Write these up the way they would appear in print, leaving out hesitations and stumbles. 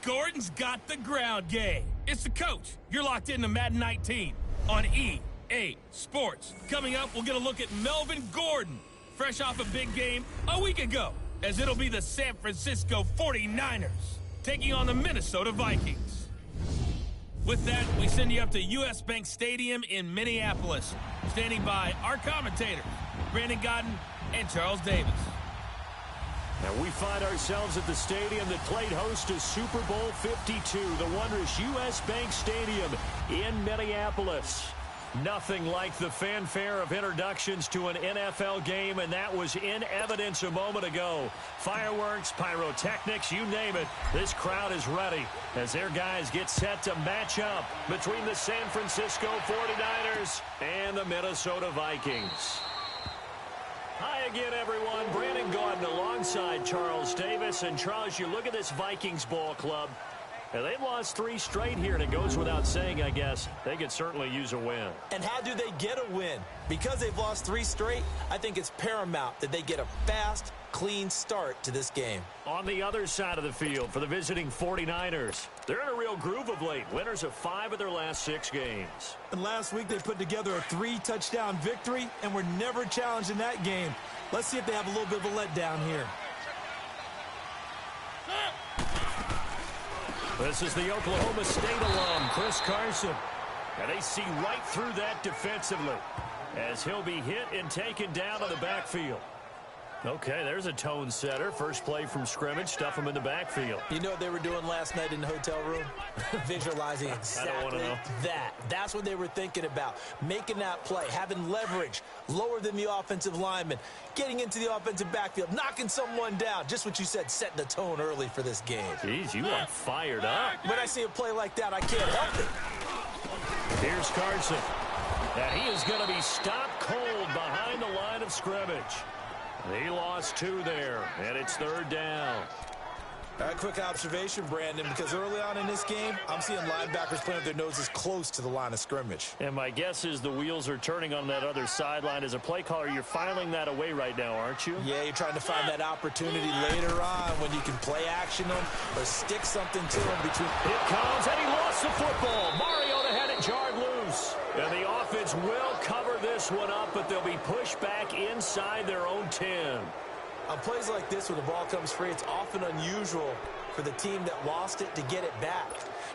Gordon's got the ground game. It's the coach. You're locked into Madden 19 on EA Sports. Coming up, we'll get a look at Melvin Gordon, fresh off a big game a week ago, as it'll be the San Francisco 49ers taking on the Minnesota Vikings. With that, we send you up to US Bank Stadium in Minneapolis. Standing by our commentators, Brandon Godden and Charles Davis. And we find ourselves at the stadium that played host to Super Bowl 52, the wondrous US Bank Stadium in Minneapolis. Nothing like the fanfare of introductions to an NFL game, and that was in evidence a moment ago. Fireworks, pyrotechnics, you name it. This crowd is ready as their guys get set to match up between the San Francisco 49ers and the Minnesota Vikings. Hi again, everyone. Brandon Gaudin alongside Charles Davis. And Charles, you look at this Vikings ball club. And they've lost 3 straight here, and it goes without saying, I guess, they could certainly use a win. And how do they get a win? Because they've lost 3 straight, I think it's paramount that they get a fast, clean start to this game. On the other side of the field for the visiting 49ers, they're in a real groove of late. Winners of 5 of their last 6 games. And last week they put together a 3-touchdown victory and were never challenged in that game. Let's see if they have a little bit of a letdown here. This is the Oklahoma State alum, Chris Carson. And they see right through that defensively as he'll be hit and taken down to the backfield. Okay, there's a tone setter. First play from scrimmage, stuff him in the backfield. You know what they were doing last night in the hotel room? Visualizing exactly that. That's what they were thinking about. Making that play, having leverage, lower than the offensive lineman, getting into the offensive backfield, knocking someone down. Just what you said, setting the tone early for this game. Jeez, you are fired up. When I see a play like that, I can't help it. Here's Carson. And he is going to be stopped cold behind the line of scrimmage. He lost 2 there, and it's 3rd down. A quick observation, Brandon, because early on in this game, I'm seeing linebackers playing with their noses close to the line of scrimmage. And my guess is the wheels are turning on that other sideline. As a play caller, you're filing that away right now, aren't you? Yeah, you're trying to find that opportunity later on when you can play action them or stick something to them between. It comes, and he lost the football. Mariota had it jarred loose. And the offense will cover this one up, but they'll be pushed back inside their own 10. On plays like this, when the ball comes free, it's often unusual for the team that lost it to get it back.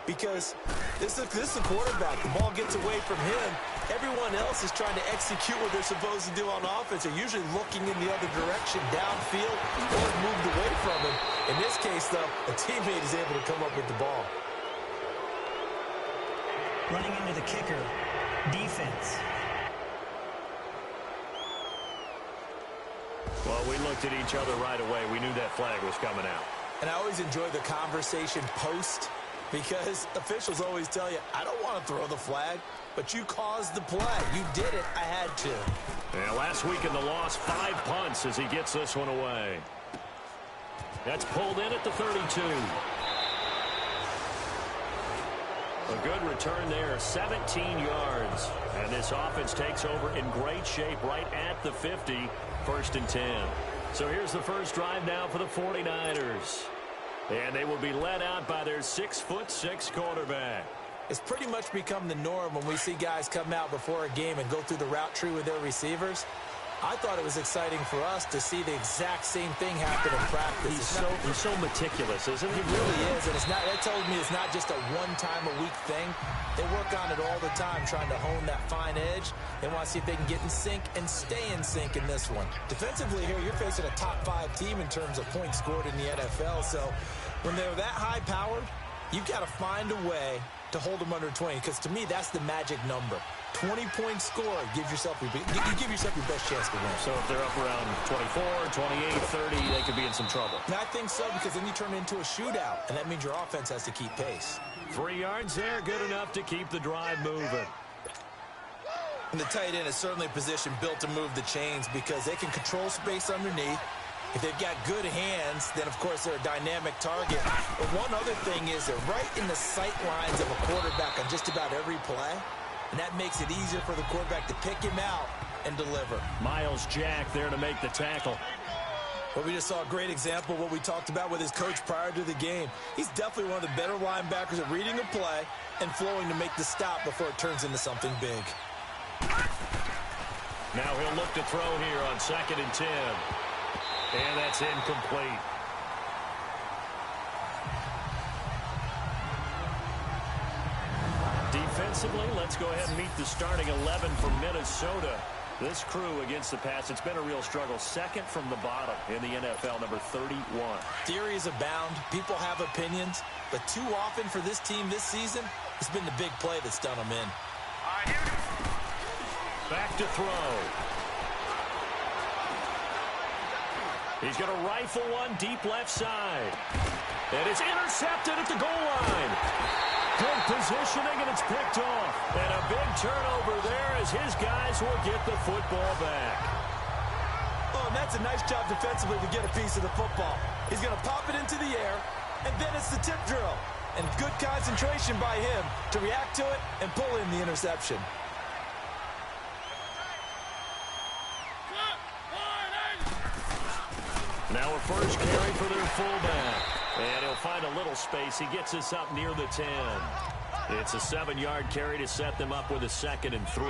Because this is a quarterback. The ball gets away from him. Everyone else is trying to execute what they're supposed to do on offense. They're usually looking in the other direction, downfield, or moved away from him. In this case, though, a teammate is able to come up with the ball. Running into the kicker. Defense. Well, we looked at each other right away. We knew that flag was coming out. And I always enjoy the conversation post because officials always tell you, I don't want to throw the flag, but you caused the play. You did it. I had to. Yeah, last week in the loss, 5 punts as he gets this one away. That's pulled in at the 32. A good return there, 17 yards. And this offense takes over in great shape right at the 50, 1st and 10. So here's the first drive now for the 49ers. And they will be led out by their 6'6" quarterback. It's pretty much become the norm when we see guys come out before a game and go through the route tree with their receivers. I thought it was exciting for us to see the exact same thing happen in practice. He's so meticulous, isn't he? He really is, and that tells me it's not just a one-time-a-week thing. They work on it all the time, trying to hone that fine edge. They want to see if they can get in sync and stay in sync in this one. Defensively here, you're facing a top-5 team in terms of points scored in the NFL, so when they're that high-powered, you've got to find a way to hold them under 20, because to me, that's the magic number. 20-point score, you give yourself your best chance to win. So if they're up around 24, 28, 30, they could be in some trouble. And I think so, because then you turn it into a shootout, and that means your offense has to keep pace. 3 yards there, good enough to keep the drive moving. And the tight end is certainly a position built to move the chains because they can control space underneath. If they've got good hands, then, of course, they're a dynamic target. But one other thing is they're right in the sight lines of a quarterback on just about every play. And that makes it easier for the quarterback to pick him out and deliver. Miles Jack there to make the tackle. Well, we just saw a great example of what we talked about with his coach prior to the game. He's definitely one of the better linebackers at reading a play and flowing to make the stop before it turns into something big. Now he'll look to throw here on 2nd and 10. And that's incomplete. Defensively, let's go ahead and meet the starting 11 for Minnesota. This crew against the pass, it's been a real struggle. Second from the bottom in the NFL, number 31. Theories abound. People have opinions. But too often for this team this season, it's been the big play that's done them in. Back to throw. He's going to rifle one deep left side. And it's intercepted at the goal line. Good positioning, and it's picked off. And a big turnover there as his guys will get the football back. Oh, and that's a nice job defensively to get a piece of the football. He's going to pop it into the air, and then it's the tip drill. And good concentration by him to react to it and pull in the interception. Now a first carry for their fullback. And he'll find a little space. He gets us up near the 10. It's a 7-yard carry to set them up with a 2nd and 3.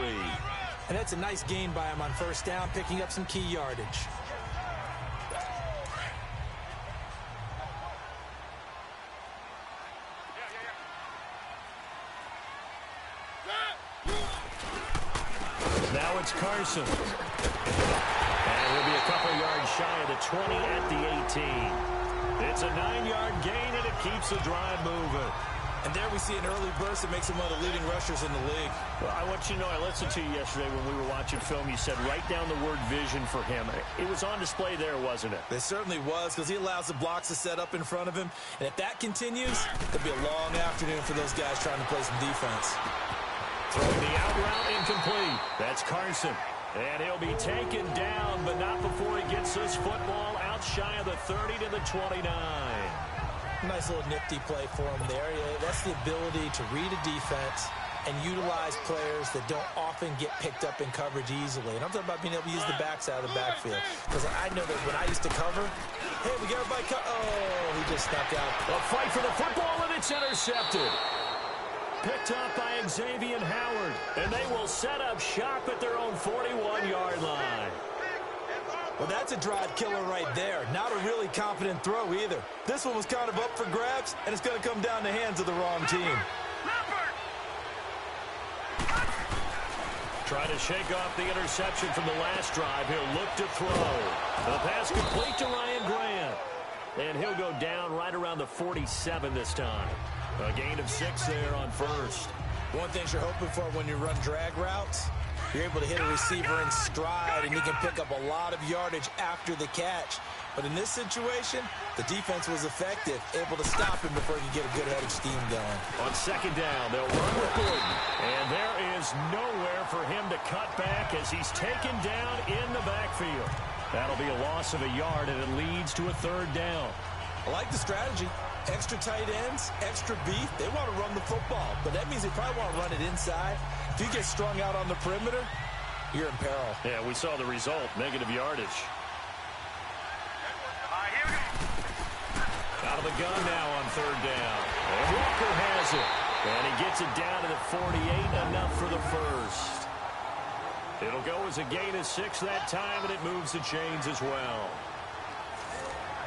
And that's a nice gain by him on first down, picking up some key yardage. Now it's Carson. And he'll be a couple yards shy of the 20 at the 18. It's a 9-yard gain, and it keeps the drive moving. And there we see an early burst that makes him one of the leading rushers in the league. Well, I want you to know, I listened to you yesterday when we were watching film. You said write down the word vision for him. It was on display there, wasn't it? It certainly was, because he allows the blocks to set up in front of him. And if that continues, it'll be a long afternoon for those guys trying to play some defense. Throwing the out route incomplete. That's Carson. And he'll be taken down, but not before he gets this football out shy of the 30 to the 29. Nice little nifty play for him there. That's the ability to read a defense and utilize players that don't often get picked up in coverage easily. And I'm talking about being able to use the backs out of the backfield. Because I know that when I used to cover, hey, we got everybody oh, he just snuck out. A fight for the football, and it's intercepted. Picked up by Xavier Howard, and they will set up shop at their own 41-yard line. Well, that's a drive killer right there. Not a really confident throw either. This one was kind of up for grabs, and it's going to come down the hands of the wrong team. Try to shake off the interception from the last drive. He'll look to throw. The pass complete to Ryan Grant. And he'll go down right around the 47 this time. A gain of 6 there on first. One thing you're hoping for when you run drag routes, you're able to hit a receiver in stride, and he can pick up a lot of yardage after the catch. But in this situation, the defense was effective, able to stop him before he could get a good head of steam going. On 2nd down, they'll run with Gordon. And there is nowhere for him to cut back as he's taken down in the backfield. That'll be a loss of a yard, and it leads to a 3rd down. I like the strategy. Extra tight ends, extra beef. They want to run the football, but that means they probably want to run it inside. If you get strung out on the perimeter, you're in peril. Yeah, we saw the result, negative yardage. Out of the gun now on 3rd down. And Walker has it. And he gets it down to the 48, enough for the first. It'll go as a gain of 6 that time, and it moves the chains as well.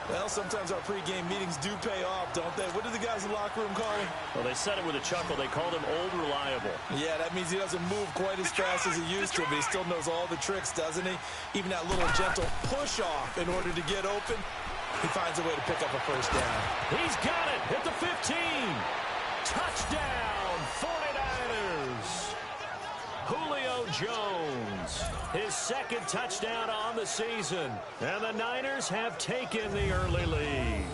Well, sometimes our pregame meetings do pay off, don't they? What do the guys in the locker room call him? Well, they said it with a chuckle. They called him Old Reliable. Yeah, that means he doesn't move quite as fast as he used to, but he still knows all the tricks, doesn't he? Even that little gentle push-off in order to get open, he finds a way to pick up a first down. He's got it at the 15. Touchdown, 49ers. Julio Jones, his 2nd touchdown on the season. And the Niners have taken the early lead.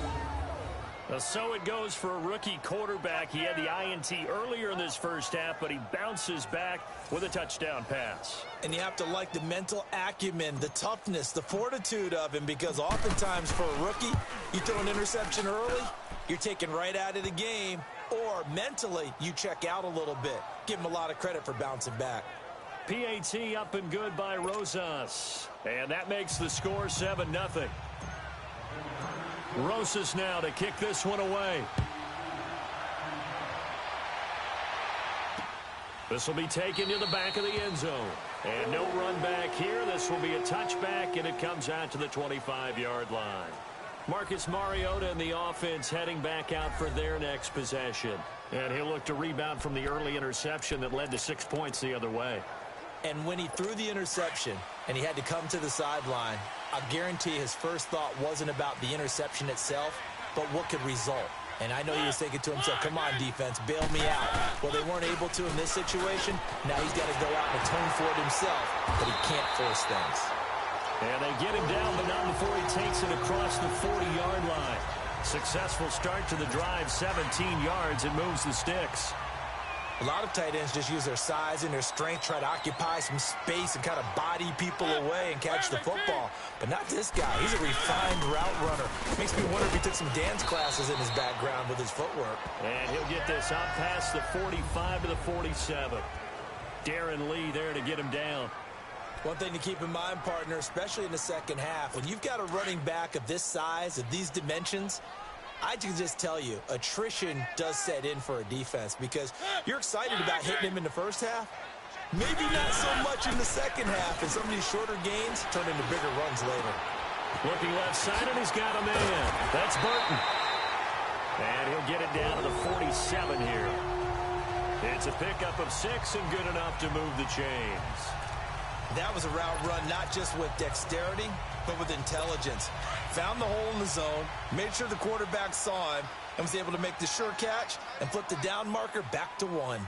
So it goes for a rookie quarterback. He had the INT earlier in this first half, but he bounces back with a touchdown pass. And you have to like the mental acumen, the toughness, the fortitude of him, because oftentimes for a rookie, you throw an interception early, you're taken right out of the game, or mentally you check out a little bit. Give him a lot of credit for bouncing back. PAT up and good by Rosas. And that makes the score 7-0. Rosas now to kick this one away. This will be taken to the back of the end zone. And no run back here. This will be a touchback, and it comes out to the 25-yard line. Marcus Mariota and the offense heading back out for their next possession. And he'll look to rebound from the early interception that led to 6 points the other way. And when he threw the interception and he had to come to the sideline, I guarantee his first thought wasn't about the interception itself, but what could result. And I know he was thinking to himself, come on, defense, bail me out. Well, they weren't able to in this situation. Now he's got to go out and atone for it himself, but he can't force things. And they get him down, but not before he takes it across the 40-yard line. Successful start to the drive, 17 yards, and moves the sticks. A lot of tight ends just use their size and their strength, try to occupy some space and kind of body people away and catch the football. But not this guy. He's a refined route runner. Makes me wonder if he took some dance classes in his background with his footwork. And he'll get this out past the 45 to the 47. Darren Lee there to get him down. One thing to keep in mind, partner, especially in the second half, when you've got a running back of this size, of these dimensions, I can just tell you, attrition does set in for a defense because you're excited about hitting him in the first half. Maybe not so much in the second half, and some of these shorter gains turn into bigger runs later. Looking left side, and he's got a man. That's Burton. And he'll get it down to the 47 here. It's a pickup of 6 and good enough to move the chains. That was a route run not just with dexterity, but with intelligence. Found the hole in the zone, made sure the quarterback saw him, and was able to make the sure catch and flip the down marker back to 1.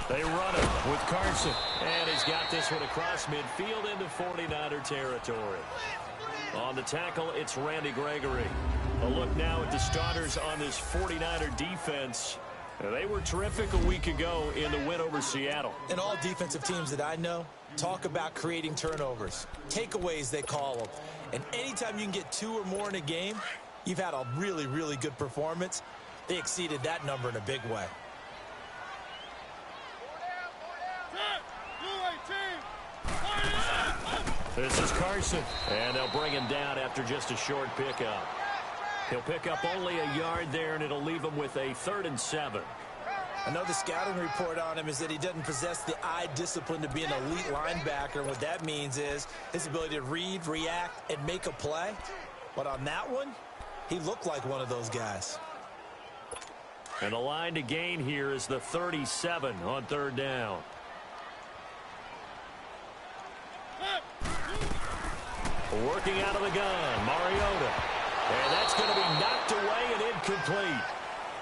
They run it with Carson. And he's got this one across midfield into 49er territory. On the tackle, it's Randy Gregory. A look now at the starters on this 49er defense. They were terrific a week ago in the win over Seattle. And all defensive teams that I know talk about creating turnovers. Takeaways, they call them. And anytime you can get 2 or more in a game, you've had a really, really good performance. They exceeded that number in a big way. This is Carson. And they'll bring him down after just a short pickup. He'll pick up only a yard there, and it'll leave him with a 3rd and 7. Another scouting report on him is that he doesn't possess the eye discipline to be an elite linebacker. What that means is his ability to read, react, and make a play. But on that one, he looked like one of those guys. And the line to gain here is the 37 on 3rd down. Working out of the gun, Mariota. And that's going to be knocked away and incomplete.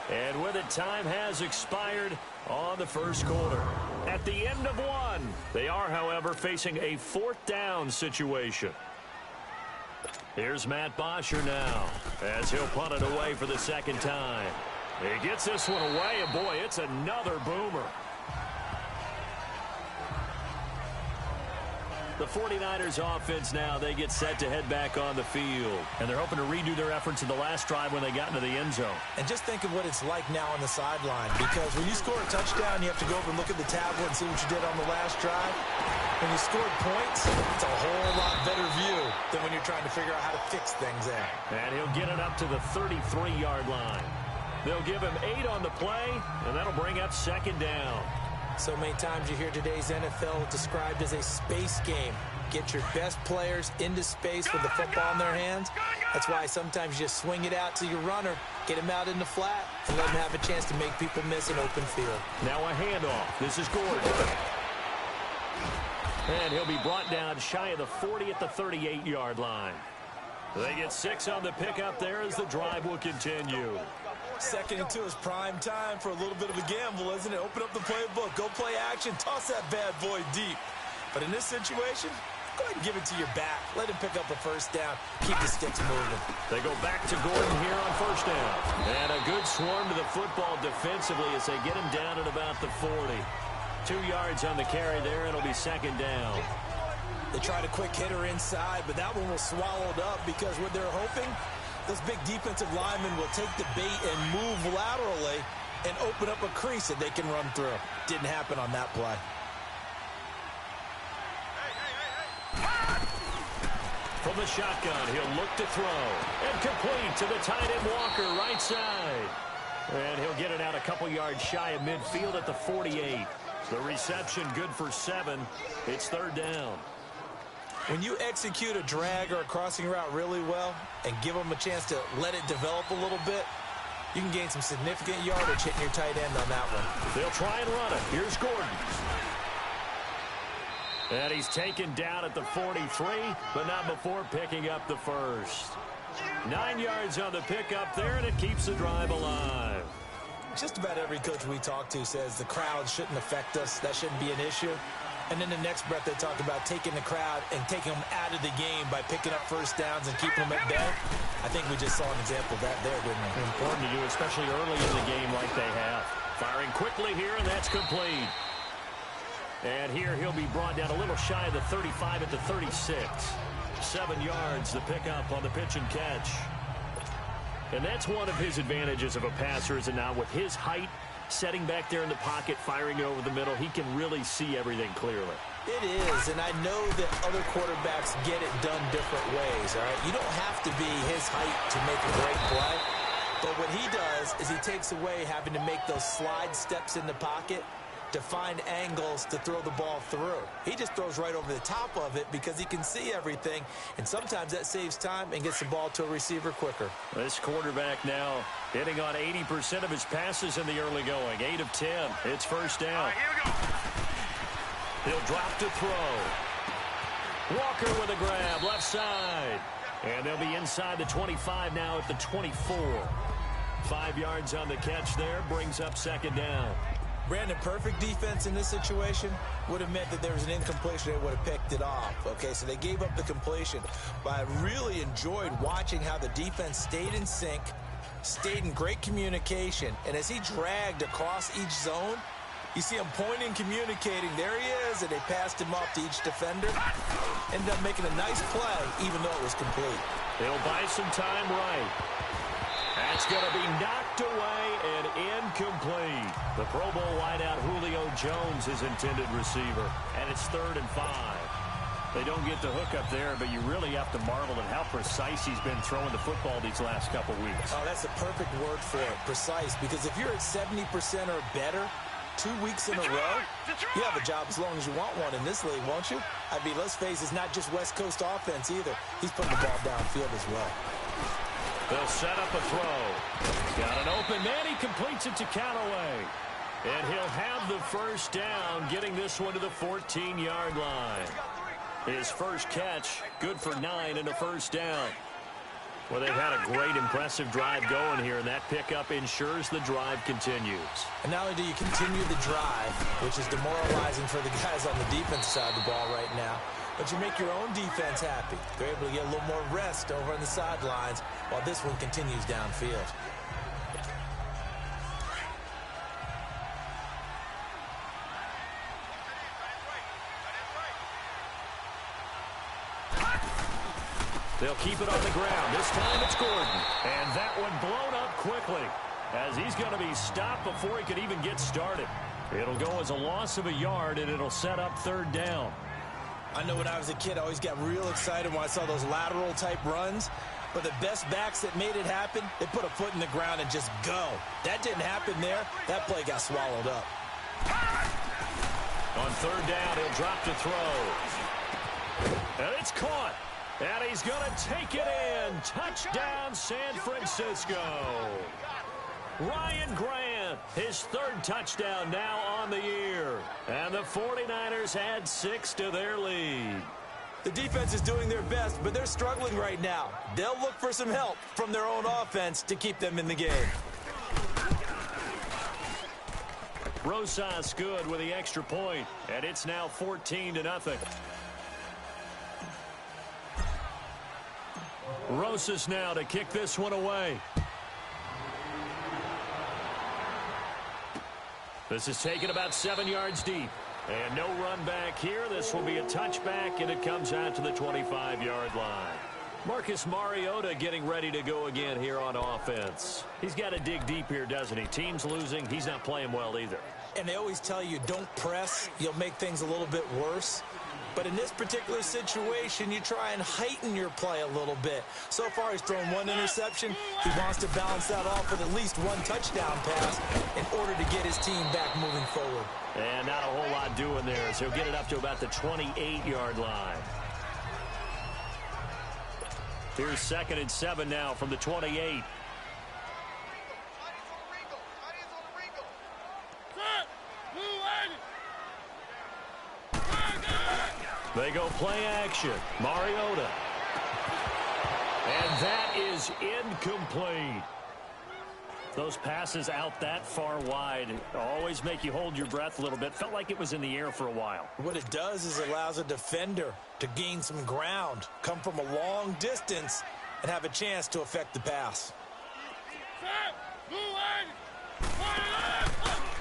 And with it, time has expired on the first quarter. At the end of 1, they are, however, facing a 4th down situation. Here's Matt Bosher now as he'll punt it away for the 2nd time. He gets this one away, and boy, it's another boomer. The 49ers offense now, they get set to head back on the field. And they're hoping to redo their efforts in the last drive when they got into the end zone. And just think of what it's like now on the sideline. Because when you score a touchdown, you have to go over and look at the tablet and see what you did on the last drive. When you scored points, it's a whole lot better view than when you're trying to figure out how to fix things there. And he'll get it up to the 33-yard line. They'll give him 8 on the play, and that'll bring up 2nd down. So many times you hear today's NFL described as a space game. Get your best players into space with the football in their hands. That's why sometimes you just swing it out to your runner, get him out in the flat, and let him have a chance to make people miss an open field. Now a handoff. This is Gordon. And he'll be brought down shy of the 40 at the 38-yard line. They get 6 on the pickup there as the drive will continue. 2nd and 2 is prime time for a little bit of a gamble, isn't it? Open up the playbook, go play action, toss that bad boy deep. But in this situation, go ahead and give it to your back. Let him pick up a 1st down. Keep the sticks moving. They go back to Gordon here on 1st down. And a good swarm to the football defensively as they get him down at about the 40. 2 yards on the carry there. It'll be 2nd down. They tried a quick hitter inside, but that one was swallowed up because what they're hoping, those big defensive linemen will take the bait and move laterally and open up a crease that they can run through. Didn't happen on that play. From the shotgun, he'll look to throw. And complete to the tight end Walker, right side. And he'll get it out a couple yards shy of midfield at the 48. The reception good for 7. It's third down. When you execute a drag or a crossing route really well and give them a chance to let it develop a little bit, you can gain some significant yardage hitting your tight end on that one. They'll try and run it. Here's Gordon. And he's taken down at the 43, but not before picking up the first. 9 yards on the pickup there, and it keeps the drive alive. Just about every coach we talk to says the crowd shouldn't affect us. That shouldn't be an issue. And then the next breath they talk about taking the crowd and taking them out of the game by picking up first downs and keeping them at bay. I think we just saw an example of that there, didn't we? Important to do, especially early in the game like they have. Firing quickly here, and that's complete. And here he'll be brought down a little shy of the 35 at the 36. 7 yards, the pickup on the pitch and catch. And that's one of his advantages of a passer, is it not? With his height, setting back there in the pocket, firing over the middle, he can really see everything clearly. It is, and I know that other quarterbacks get it done different ways, all right? You don't have to be his height to make a great play, but what he does is he takes away having to make those slide steps in the pocket to find angles to throw the ball through. He just throws right over the top of it because he can see everything, and sometimes that saves time and gets the ball to a receiver quicker. This quarterback now hitting on 80% of his passes in the early going. 8 of 10. It's first down. Here we go. He'll drop to throw. Walker with a grab, left side. And they'll be inside the 25 now at the 24. 5 yards on the catch there, brings up second down. Brandon, perfect defense in this situation would have meant that there was an incompletion. They would have picked it off. Okay, so they gave up the completion. But I really enjoyed watching how the defense stayed in sync, stayed in great communication. And as he dragged across each zone, you see him pointing, communicating. There he is, and they passed him off to each defender. Ended up making a nice play, even though it was complete. He'll buy some time right. That's going to be knocked away and incomplete. The Pro Bowl wideout Julio Jones is intended receiver, and it's 3rd and 5. They don't get the hook up there, but you really have to marvel at how precise he's been throwing the football these last couple weeks. Oh, that's the perfect word for it, precise, because if you're at 70% or better 2 weeks in a row, you have a job as long as you want one in this league, won't you? I mean, let's face it, it's not just West Coast offense either. He's putting the ball downfield as well. They'll set up a throw. Got an open man. He completes it to Callaway. And he'll have the first down, getting this one to the 14-yard line. His first catch, good for 9 and a first down. Well, they've had a great, impressive drive going here, and that pickup ensures the drive continues. And not only do you continue the drive, which is demoralizing for the guys on the defensive side of the ball right now, but you make your own defense happy. They're able to get a little more rest over on the sidelines while this one continues downfield. They'll keep it on the ground. This time it's Gordon. And that one blown up quickly as he's going to be stopped before he could even get started. It'll go as a loss of a yard, and it'll set up 3rd down. I know when I was a kid, I always got real excited when I saw those lateral-type runs. But the best backs that made it happen, they put a foot in the ground and just go. That didn't happen there. That play got swallowed up. On 3rd down, he'll drop to throw. And it's caught. And he's going to take it in. Touchdown, San Francisco. Ryan Grant, his 3rd touchdown now on the year. And the 49ers add 6 to their lead. The defense is doing their best, but they're struggling right now. They'll look for some help from their own offense to keep them in the game. Rosas good with the extra point, and it's now 14-0. Rosas now to kick this one away. This is taken about 7 yards deep. And no run back here. This will be a touchback, and it comes out to the 25-yard line. Marcus Mariota getting ready to go again here on offense. He's got to dig deep here, doesn't he? Team's losing. He's not playing well either. And they always tell you, don't press. You'll make things a little bit worse. But in this particular situation, you try and heighten your play a little bit. So far, he's thrown one interception. He wants to balance that off with at least one touchdown pass in order to get his team back moving forward. And not a whole lot doing there, as he'll get it up to about the 28-yard line. Here's 2nd and 7 now from the 28. They go play action. Mariota. And that is incomplete. Those passes out that far wide always make you hold your breath a little bit. Felt like it was in the air for a while. What it does is allows a defender to gain some ground, come from a long distance, and have a chance to affect the pass.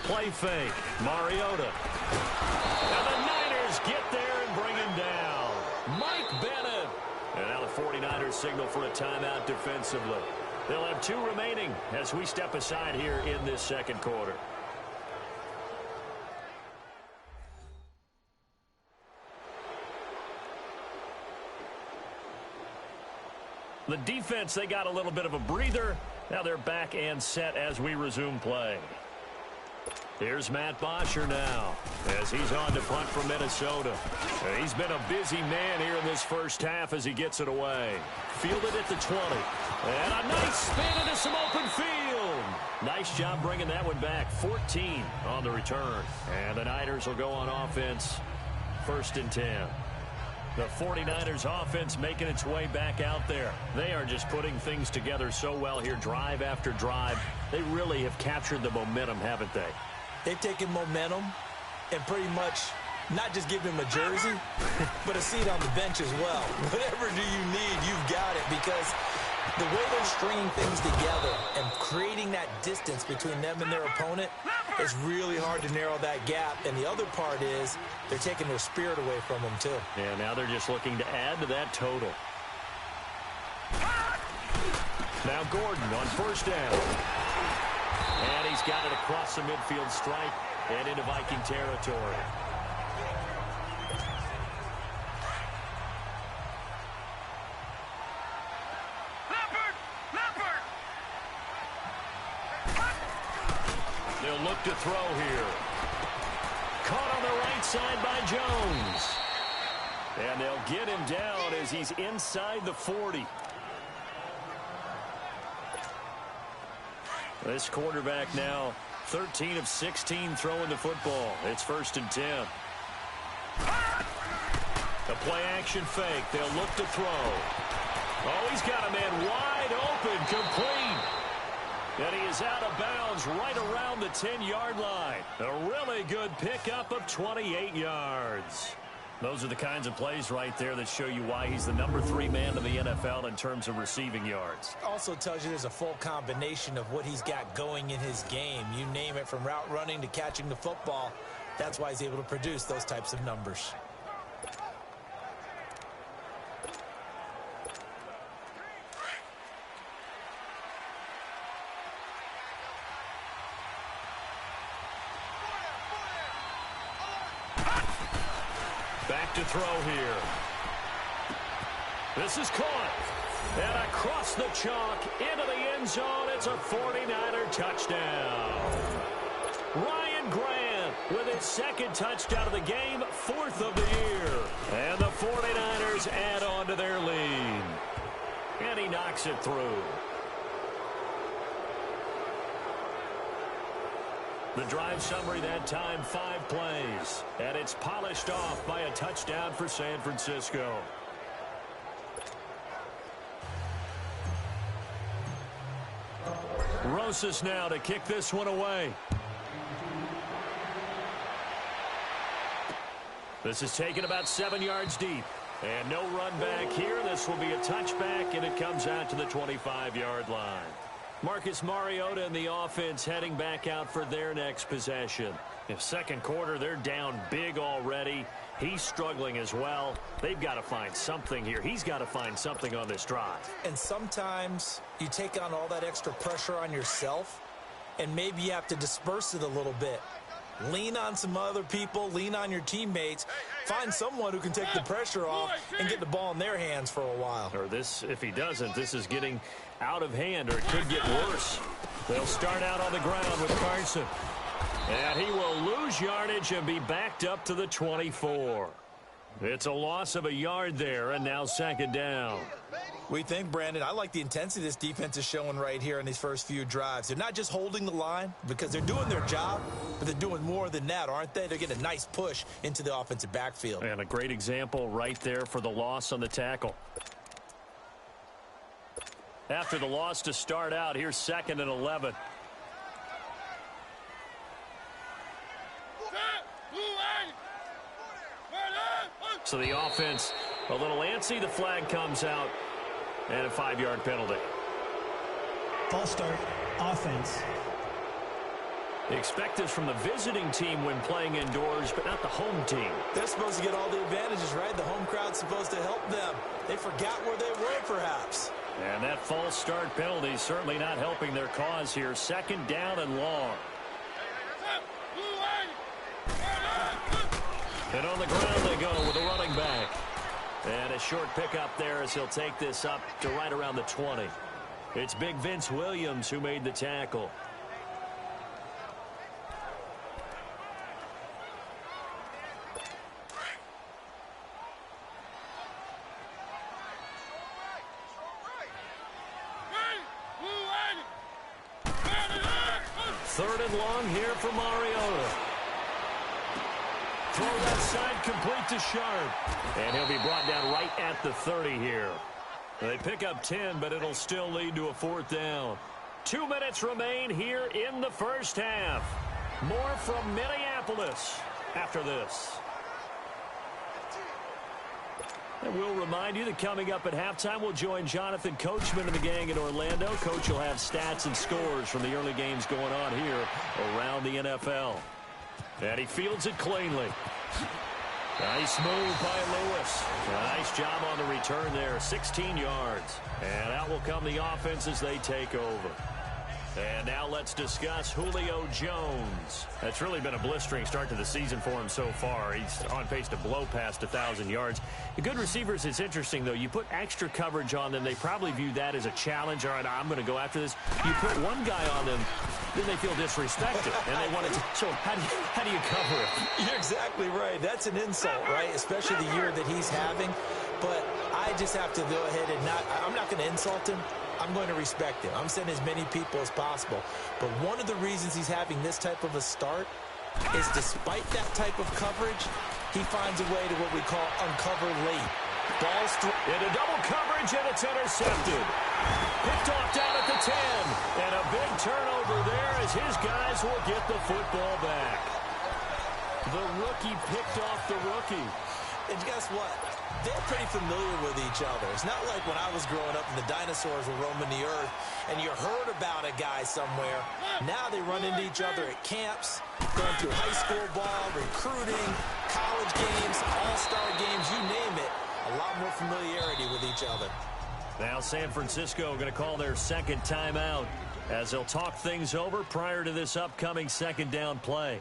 Play fake. Mariota. And the Niners get there and bring him down. Mike Bennett. And now the 49ers signal for a timeout defensively. They'll have 2 remaining as we step aside here in this second quarter. The defense, they got a little bit of a breather. Now they're back and set as we resume play. Here's Matt Bosher now as he's on to punt for Minnesota. And he's been a busy man here in this first half as he gets it away. Fielded at the 20. And a nice spin into some open field. Nice job bringing that one back. 14 on the return. And the Niners will go on offense. 1st and 10. The 49ers offense making its way back out there. They are just putting things together so well here, drive after drive. They really have captured the momentum, haven't they? They've taken momentum and pretty much not just given him a jersey, but a seat on the bench as well. Whatever do you need, you've got it, because the way they're stringing things together and creating that distance between them and their opponent is really hard to narrow that gap. And the other part is they're taking their spirit away from them, too. Yeah, now they're just looking to add to that total. Now Gordon on 1st down. And he's got it across the midfield stripe and into Viking territory. They'll look to throw here. Caught on the right side by Jones. And they'll get him down as he's inside the 40. This quarterback now 13 of 16 throwing the football. It's 1st and 10. A play action fake. They'll look to throw. Oh, he's got a man wide open, complete. And he is out of bounds right around the 10-yard line. A really good pickup of 28 yards. Those are the kinds of plays right there that show you why he's the number 3 man in the NFL in terms of receiving yards. Also tells you there's a full combination of what he's got going in his game. You name it, from route running to catching the football. That's why he's able to produce those types of numbers. Back to throw here. This is caught. And across the chalk into the end zone. It's a 49er touchdown. Ryan Grant with his 2nd touchdown of the game, 4th of the year. And the 49ers add on to their lead. And he knocks it through. The drive summary that time, 5 plays. And it's polished off by a touchdown for San Francisco. Rosas now to kick this one away. This is taken about 7 yards deep. And no run back here. This will be a touchback, and it comes out to the 25-yard line. Marcus Mariota and the offense heading back out for their next possession. In second quarter, they're down big already. He's struggling as well. They've got to find something here. He's got to find something on this drive. And sometimes you take on all that extra pressure on yourself, and maybe you have to disperse it a little bit. Lean on some other people. Lean on your teammates. Find someone who can take the pressure off and get the ball in their hands for a while. Or this, if he doesn't, this is getting out of hand, or it could get worse. They'll start out on the ground with Carson. And he will lose yardage and be backed up to the 24. It's a loss of a yard there, and now second down. We think, Brandon, I like the intensity this defense is showing right here in these first few drives. They're not just holding the line because they're doing their job, but they're doing more than that, aren't they? They're getting a nice push into the offensive backfield. And a great example right there for the loss on the tackle. After the loss to start out, here's 2nd and 11. So the offense a little antsy. The flag comes out, and a 5-yard penalty. False start, offense. Expect this from the visiting team when playing indoors, but not the home team. They're supposed to get all the advantages, right? The home crowd's supposed to help them. They forgot where they were, perhaps. And that false start penalty is certainly not helping their cause here. 2nd down and long. And on the ground they go with a running back. And a short pickup there as he'll take this up to right around the 20. It's big Vince Williams who made the tackle. Third and long here for Mariota. Throw left side complete to Sharp. And he'll be brought down right at the 30 here. They pick up 10, but it'll still lead to a 4th down. 2 minutes remain here in the first half. More from Minneapolis after this. And we'll remind you that coming up at halftime, we'll join Jonathan Coachman and the gang in Orlando. Coach will have stats and scores from the early games going on here around the NFL. And he fields it cleanly. Nice move by Lewis. Nice job on the return there. 16 yards. And out will come the offense as they take over. And now let's discuss Julio Jones. That's really been a blistering start to the season for him so far. He's on pace to blow past 1,000 yards. The good receivers, it's interesting, though. You put extra coverage on them, they probably view that as a challenge. All right, I'm going to go after this. You put one guy on them, then they feel disrespected, and they want to. So how do you cover it? You're exactly right. That's an insult, right? Especially the year that he's having. But I just have to go ahead and I'm not going to insult him. I'm going to respect him. I'm sending as many people as possible. But one of the reasons he's having this type of a start is despite that type of coverage, he finds a way to what we call uncover late. Ball's through. Into double coverage, and it's intercepted. Picked off down at the 10. And a big turnover there as his guys will get the football back. The rookie picked off the rookie. And guess what? They're pretty familiar with each other. It's not like when I was growing up and the dinosaurs were roaming the earth and you heard about a guy somewhere. Now they run into each other at camps, going through high school ball, recruiting, college games, all-star games, you name it. A lot more familiarity with each other. Now San Francisco going to call their 2nd timeout as they'll talk things over prior to this upcoming 2nd down play.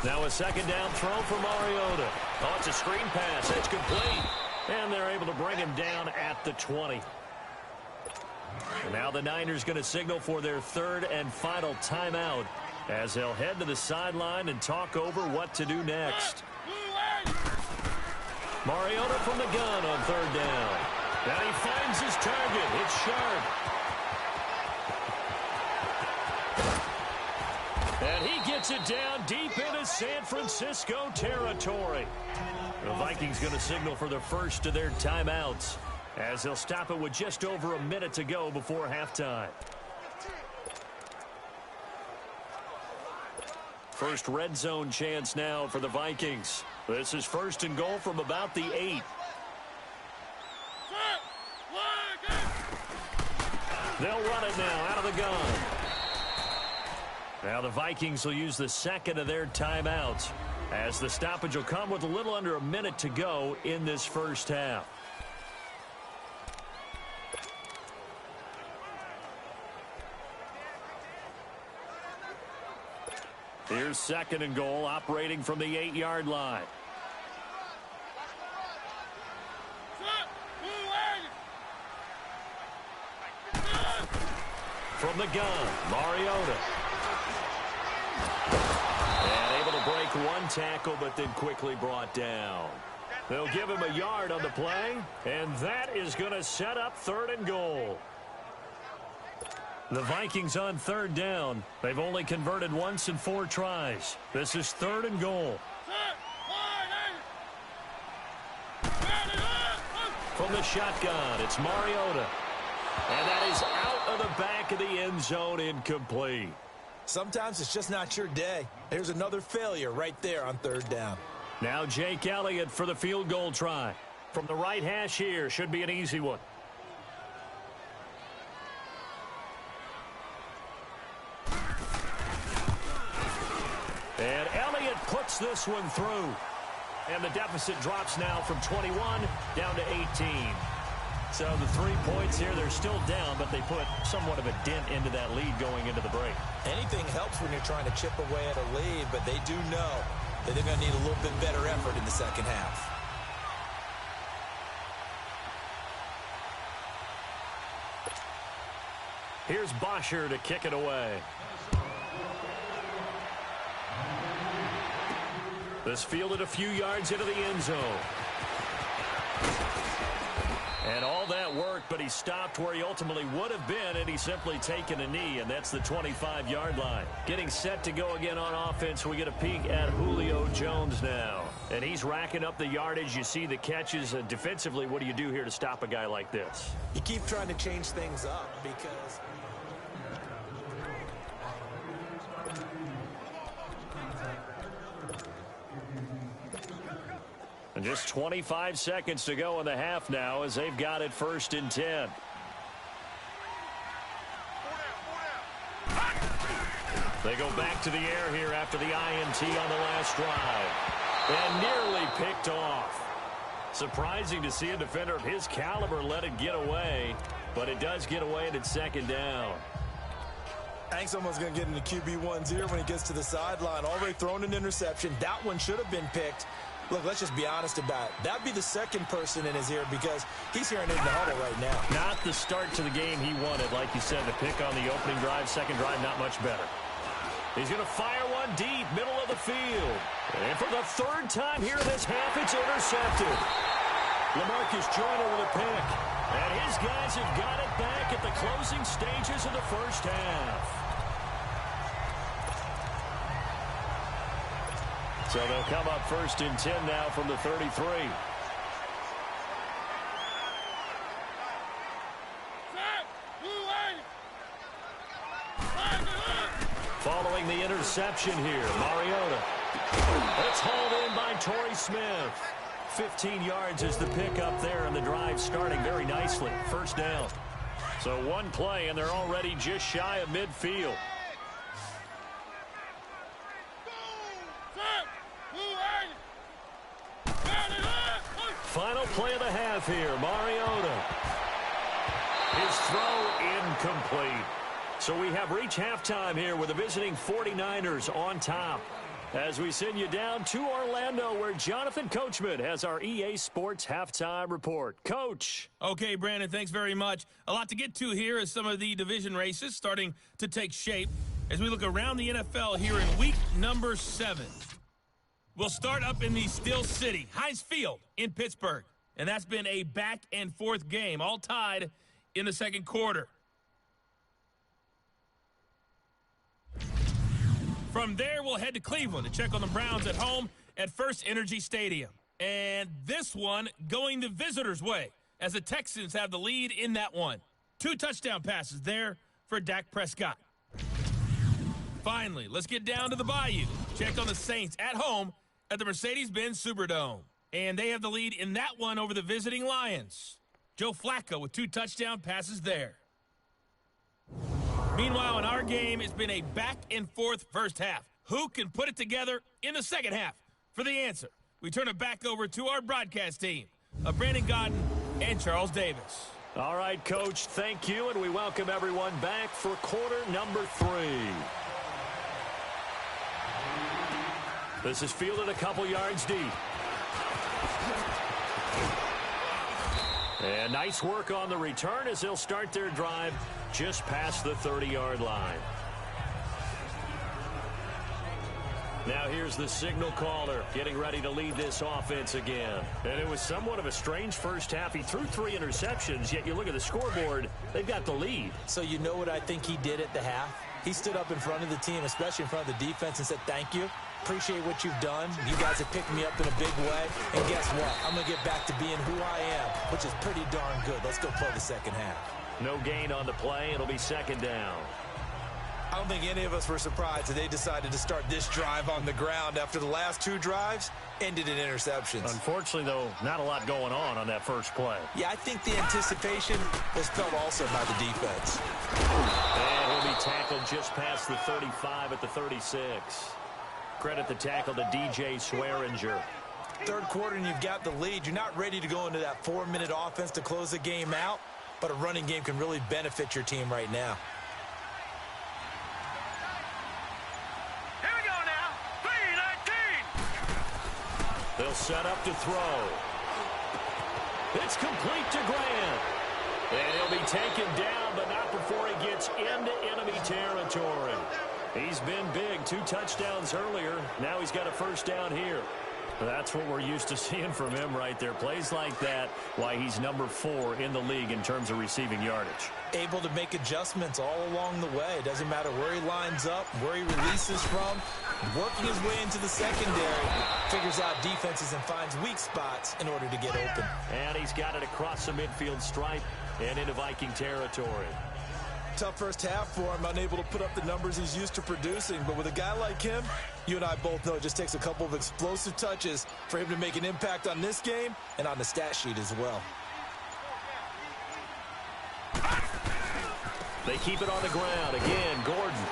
Now a 2nd down throw for Mariota. Oh, it's a screen pass. It's complete. And they're able to bring him down at the 20. And now the Niners going to signal for their 3rd and final timeout as they'll head to the sideline and talk over what to do next. Mariota from the gun on 3rd down. And he finds his target. It's Sharp. And he gets it down deep into San Francisco territory. The Vikings going to signal for the first of their timeouts as they'll stop it with just over a minute to go before halftime. First red zone chance now for the Vikings. This is 1st and goal from about the 8. They'll run it now out of the gun. Now the Vikings will use the second of their timeouts as the stoppage will come with a little under a minute to go in this first half. Here's second and goal, operating from the 8-yard line. From the gun, Mariota. And able to break one tackle, but then quickly brought down. They'll give him a yard on the play, and that is going to set up third and goal. The Vikings on third down. They've only converted once in 4 tries. This is third and goal. From the shotgun, it's Mariota. And that is out of the back of the end zone, incomplete. Sometimes it's just not your day. There's another failure right there on third down. Now Jake Elliott for the field goal try. From the right hash here, should be an easy one. And Elliott puts this one through. And the deficit drops now from 21 down to 18. So the 3 points here, they're still down, but they put somewhat of a dent into that lead going into the break. Anything helps when you're trying to chip away at a lead, but they do know that they're going to need a little bit better effort in the second half. Here's Bosher to kick it away. This fielded a few yards into the end zone. And all that worked, but he stopped where he ultimately would have been, and he's simply taken a knee, and that's the 25-yard line. Getting set to go again on offense, we get a peek at Julio Jones now. And he's racking up the yardage. You see the catches. Defensively, what do you do here to stop a guy like this? You keep trying to change things up because... And just 25 seconds to go in the half now as they've got it 1st and 10. They go back to the air here after the INT on the last drive. And nearly picked off. Surprising to see a defender of his caliber let it get away, but it does get away and it's second down. I think someone's going to get into QB1's ear when he gets to the sideline. Already thrown an interception. That one should have been picked. Look, let's just be honest about it. That'd be the second person in his ear because he's hearing it in the huddle right now. Not the start to the game he wanted. Like you said, the pick on the opening drive, second drive, not much better. He's going to fire one deep, middle of the field. And for the third time here in this half, it's intercepted. LaMarcus Joyner with a pick. And his guys have got it back at the closing stages of the first half. So they'll come up 1st and 10 now from the 33. Following the interception here, Mariota. It's hauled in by Torrey Smith. 15 yards is the pickup there, and the drive starting very nicely. First down. So one play, and they're already just shy of midfield. Final play of the half here, Mariota. His throw incomplete. So we have reached halftime here with the visiting 49ers on top. As we send you down to Orlando, where Jonathan Coachman has our EA Sports halftime report. Coach. Okay, Brandon, thanks very much. A lot to get to here as some of the division races starting to take shape as we look around the NFL here in week number 7. We'll start up in the Steel City, Heinz Field in Pittsburgh. And that's been a back-and-forth game, all tied in the second quarter. From there, we'll head to Cleveland to check on the Browns at home at First Energy Stadium. And this one going the visitors' way as the Texans have the lead in that one. 2 touchdown passes there for Dak Prescott. Finally, let's get down to the Bayou. Check on the Saints at home at the Mercedes-Benz Superdome. And they have the lead in that one over the visiting Lions. Joe Flacco with 2 touchdown passes there. Meanwhile, in our game, it's been a back-and-forth first half. Who can put it together in the second half? For the answer, we turn it back over to our broadcast team of Brandon Godden and Charles Davis. All right, Coach, thank you, and we welcome everyone back for quarter number 3. This is fielded a couple yards deep. And nice work on the return as they'll start their drive just past the 30-yard line. Now here's the signal caller getting ready to lead this offense again. And it was somewhat of a strange first half. He threw 3 interceptions, yet you look at the scoreboard, they've got the lead. So you know what I think he did at the half? He stood up in front of the team, especially in front of the defense, and said, thank you. Appreciate what you've done. You guys have picked me up in a big way. And guess what? I'm going to get back to being who I am, which is pretty darn good. Let's go play the second half. No gain on the play. It'll be second down. I don't think any of us were surprised that they decided to start this drive on the ground after the last 2 drives ended in interceptions. Unfortunately, though, not a lot going on that first play. Yeah, I think the anticipation was felt also by the defense. And he'll be tackled just past the 35 at the 36. Credit the tackle to DJ Swearinger. Third quarter and you've got the lead. You're not ready to go into that 4-minute offense to close the game out, but a running game can really benefit your team right now. Here we go now. 3-19. They'll set up to throw. It's complete to Grant. And he'll be taken down, but not before he gets into enemy territory. He's been big. 2 touchdowns earlier. Now he's got a first down here. That's what we're used to seeing from him right there. Plays like that, why he's number 4 in the league in terms of receiving yardage. Able to make adjustments all along the way. Doesn't matter where he lines up, where he releases from. Working his way into the secondary. Figures out defenses and finds weak spots in order to get open. And he's got it across the midfield stripe and into Viking territory. Tough first half for him, unable to put up the numbers he's used to producing. But with a guy like him, you and I both know it just takes a couple of explosive touches for him to make an impact on this game and on the stat sheet as well. They keep it on the ground. Again, Gordon.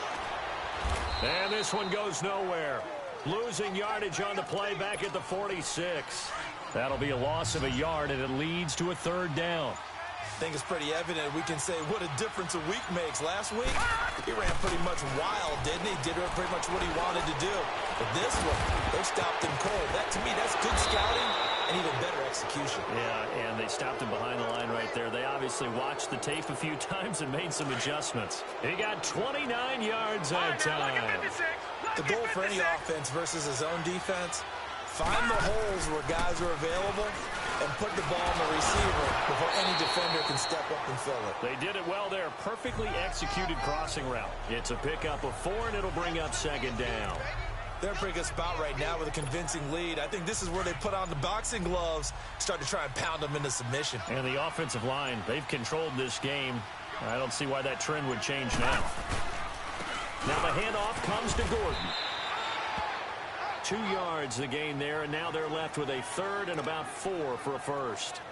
And this one goes nowhere. Losing yardage on the play back at the 46. That'll be a loss of a yard, and it leads to a third down. I think it's pretty evident we can say what a difference a week makes. Last week, he ran pretty much wild, didn't he? Did pretty much what he wanted to do. But this one, they stopped him cold. That, to me, that's good scouting and even better execution. Yeah, and they stopped him behind the line right there. They obviously watched the tape a few times and made some adjustments. He got 29 yards that time. The goal for any offense versus his own defense, find the holes where guys are available and put the ball on the receiver before any defender can step up and fill it. They did it well there. Perfectly executed crossing route. It's a pickup of 4, and it'll bring up second down. They're in a pretty good spot right now with a convincing lead. I think this is where they put on the boxing gloves, start to try and pound them into submission. And the offensive line, they've controlled this game. I don't see why that trend would change now. Now the handoff comes to Gordon. 2 yards the gain there, and now they're left with a third and about 4 for a first.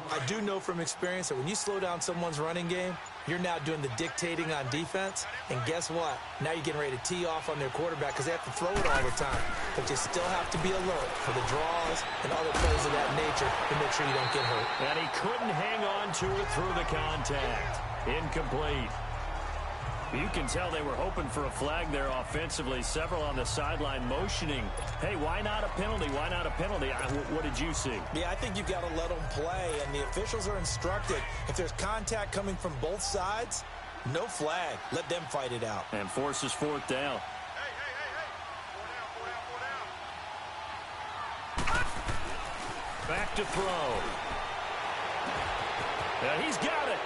I do know from experience that when you slow down someone's running game, you're now doing the dictating on defense. And guess what? Now you're getting ready to tee off on their quarterback because they have to throw it all the time. But you still have to be alert for the draws and other plays of that nature to make sure you don't get hurt. And he couldn't hang on to it through the contact. Incomplete. You can tell they were hoping for a flag there offensively. Several on the sideline motioning. Hey, why not a penalty? Why not a penalty? What did you see? Yeah, I think you've got to let them play, and the officials are instructed. If there's contact coming from both sides, no flag. Let them fight it out. And forces 4th down. Back to throw. And he's got it.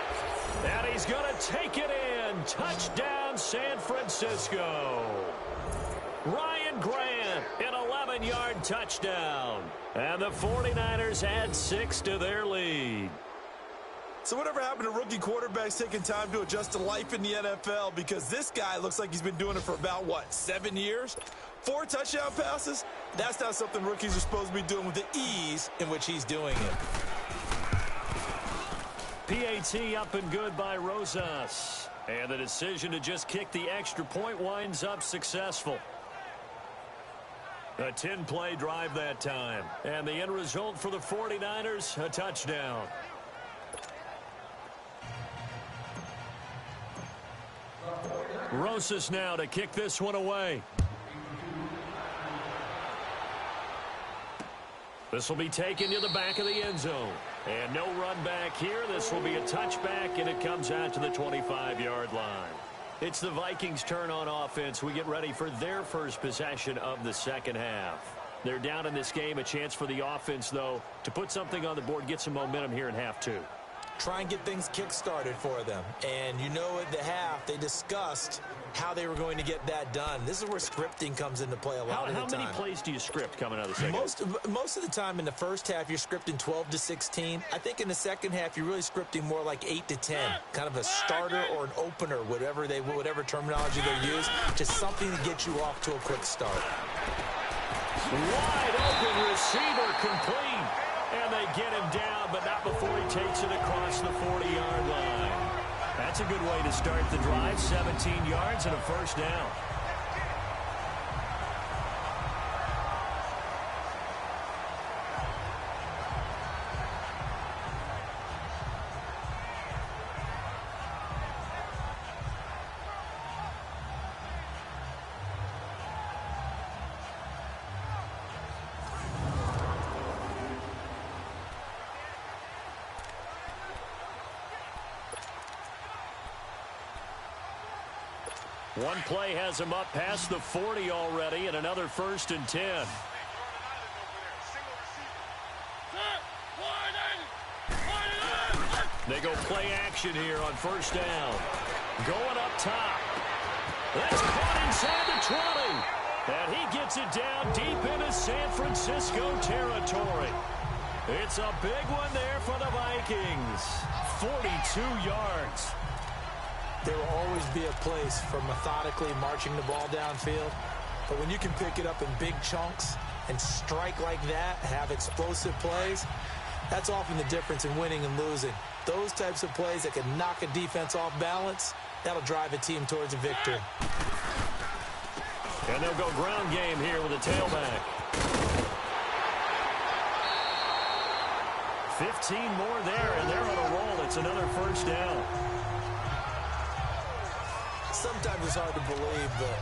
And he's going to take it in. Touchdown, San Francisco. Ryan Grant, an 11-yard touchdown. And the 49ers add 6 to their lead. So whatever happened to rookie quarterbacks taking time to adjust to life in the NFL? Because this guy looks like he's been doing it for about, 7 years? 4 touchdown passes? That's not something rookies are supposed to be doing with the ease in which he's doing it. PAT up and good by Rosas. And the decision to just kick the extra point winds up successful. A 10-play drive that time. And the end result for the 49ers, a touchdown. Rosas now to kick this one away. This will be taken to the back of the end zone. And no run back here. This will be a touchback, and it comes out to the 25-yard line. It's the Vikings' turn on offense. We get ready for their first possession of the second half. They're down in this game. A chance for the offense, though, to put something on the board, get some momentum here in half two. Try and get things kick-started for them. And you know at the half, they discussed how they were going to get that done. This is where scripting comes into play a lot of the time. How many plays do you script coming out of the second? Most of the time in the first half, you're scripting 12 to 16. I think in the second half, you're really scripting more like 8 to 10. Kind of a starter or an opener, whatever terminology they use. Just something to get you off to a quick start. Wide open receiver complete. And they get him down, but not before he takes it across the 40-yard line. That's a good way to start the drive. 17 yards and a first down. One play has him up past the 40 already, and another 1st and 10. They go play action here on first down. Going up top. That's caught inside the 20. And he gets it down deep into San Francisco territory. It's a big one there for the Vikings. 42 yards. There will always be a place for methodically marching the ball downfield. But when you can pick it up in big chunks and strike like that, have explosive plays, that's often the difference in winning and losing. Those types of plays that can knock a defense off balance, that'll drive a team towards a victory. And they'll go ground game here with a tailback. 15 more there, and they're on a roll. It's another first down. Sometimes it's hard to believe, but